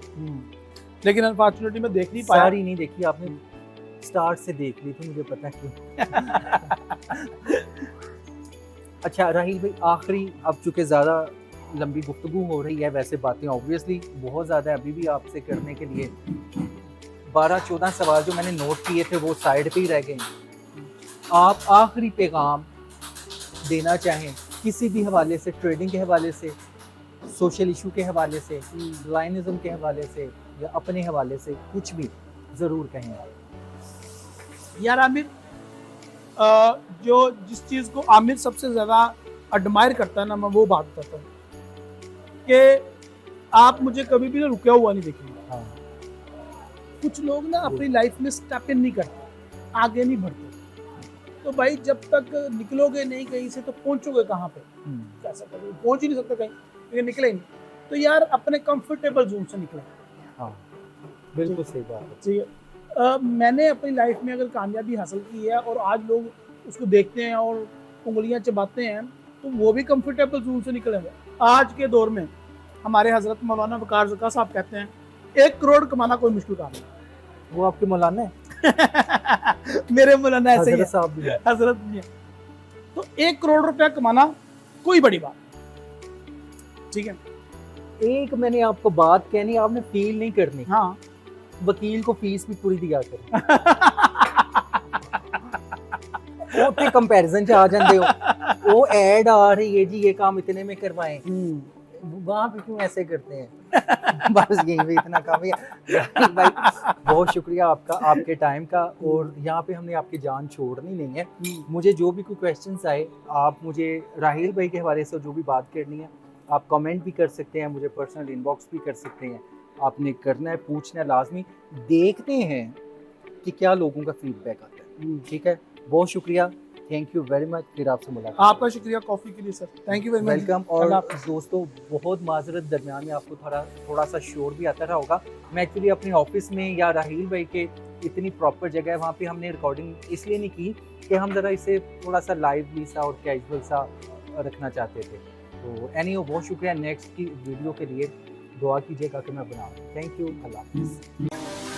लेकिन अनफॉर्चुनेटली मैं देख नहीं पाया। सारी नहीं देखी आपने, स्टार्ट से देख ली थी, मुझे पता है क्यों। अच्छा राहिल भाई, आखिरी, अब चूंकि ज़्यादा लंबी गुफ्तगू हो रही है, वैसे बातें ऑब्वियसली बहुत ज़्यादा है अभी भी आपसे करने के लिए, 12-14 सवाल जो मैंने नोट किए थे वो साइड पे ही रह गए। आप आखिरी पैगाम देना चाहें किसी भी हवाले से, ट्रेडिंग के हवाले से, सोशल इशू के हवाले से, लाइनिज्म के हवाले से, या अपने हवाले से, कुछ भी ज़रूर कहें आप। यार आमिर, जो जिस चीज़ को आमिर सबसे ज़्यादा एडमायर करता है ना, मैं वो बात करता हूँ कि आप मुझे कभी भी ना रुका हुआ नहीं देखेंगे। हाँ, कुछ लोग ना अपनी लाइफ में स्टेप इन नहीं करते, आगे नहीं बढ़ते, तो भाई जब तक निकलोगे नहीं कहीं से तो पहुंचोगे कहाँ पे? कैसा करोगे? पहुंच ही नहीं सकते कहीं, क्योंकि निकले ही नहीं। तो यार अपने कंफर्टेबल जोन से निकले। हाँ, बिल्कुल सही बात है। ठीक है, मैंने अपनी लाइफ में अगर कामयाबी हासिल की है और आज लोग उसको देखते हैं और उंगलियां चबाते हैं, तो वो भी कंफर्टेबल जोन से निकले हुए। आज के दौर में हमारे हजरत मौलाना वकार ज़का साहब कहते हैं 1 करोड़ कमाना कोई मुश्किल काम नहीं। वो आपके मौलाना है? मेरे मौलाना ऐसे ही हजरत साहब भी है। हजरत भी है। तो 1 करोड़ रुपया कमाना कोई बड़ी बात, ठीक है। एक मैंने आपको बात कहनी, आपने फील नहीं करनी। हाँ, वकील को फीस भी पूरी दिया करें। वो ते कंपैरिजन च आ जाते हो, वो ऐड आ रही है जी, ये काम इतने में करवाएं, वहाँ पे क्यों ऐसे करते हैं? बस यही पे इतना काम है भाई। बहुत शुक्रिया आपका, आपके टाइम का, और यहाँ पे हमने आपकी जान छोड़नी नहीं है। मुझे जो भी कोई क्वेश्चंस आए, आप मुझे राहिल भाई के हवाले से जो भी बात करनी है आप कमेंट भी कर सकते हैं, मुझे पर्सनल इनबॉक्स भी कर सकते हैं। आपने करना है, पूछना है लाजमी। देखते हैं कि क्या लोगों का फीडबैक आता है। ठीक है, बहुत शुक्रिया, थैंक यू वेरी मच। फिर आपसे मुलाकात। आपका शुक्रिया कॉफ़ी के लिए sir, thank you very much. Welcome. और दोस्तों बहुत माजरत, दरमियान में आपको थोड़ा सा शोर भी आता रहा होगा। मैं एक्चुअली अपने ऑफिस में या राहील भाई के इतनी प्रॉपर जगह है वहाँ पे हमने रिकॉर्डिंग इसलिए नहीं की कि हम ज़रा इसे थोड़ा सा लाइवली सा और कैजुअल सा रखना चाहते थे। तो एनीवे बहुत शुक्रिया। नेक्स्ट की वीडियो के लिए दुआ कीजिएगा कि मैं बनाऊँ। थैंक यू, अल्लाह हाफ़िज़।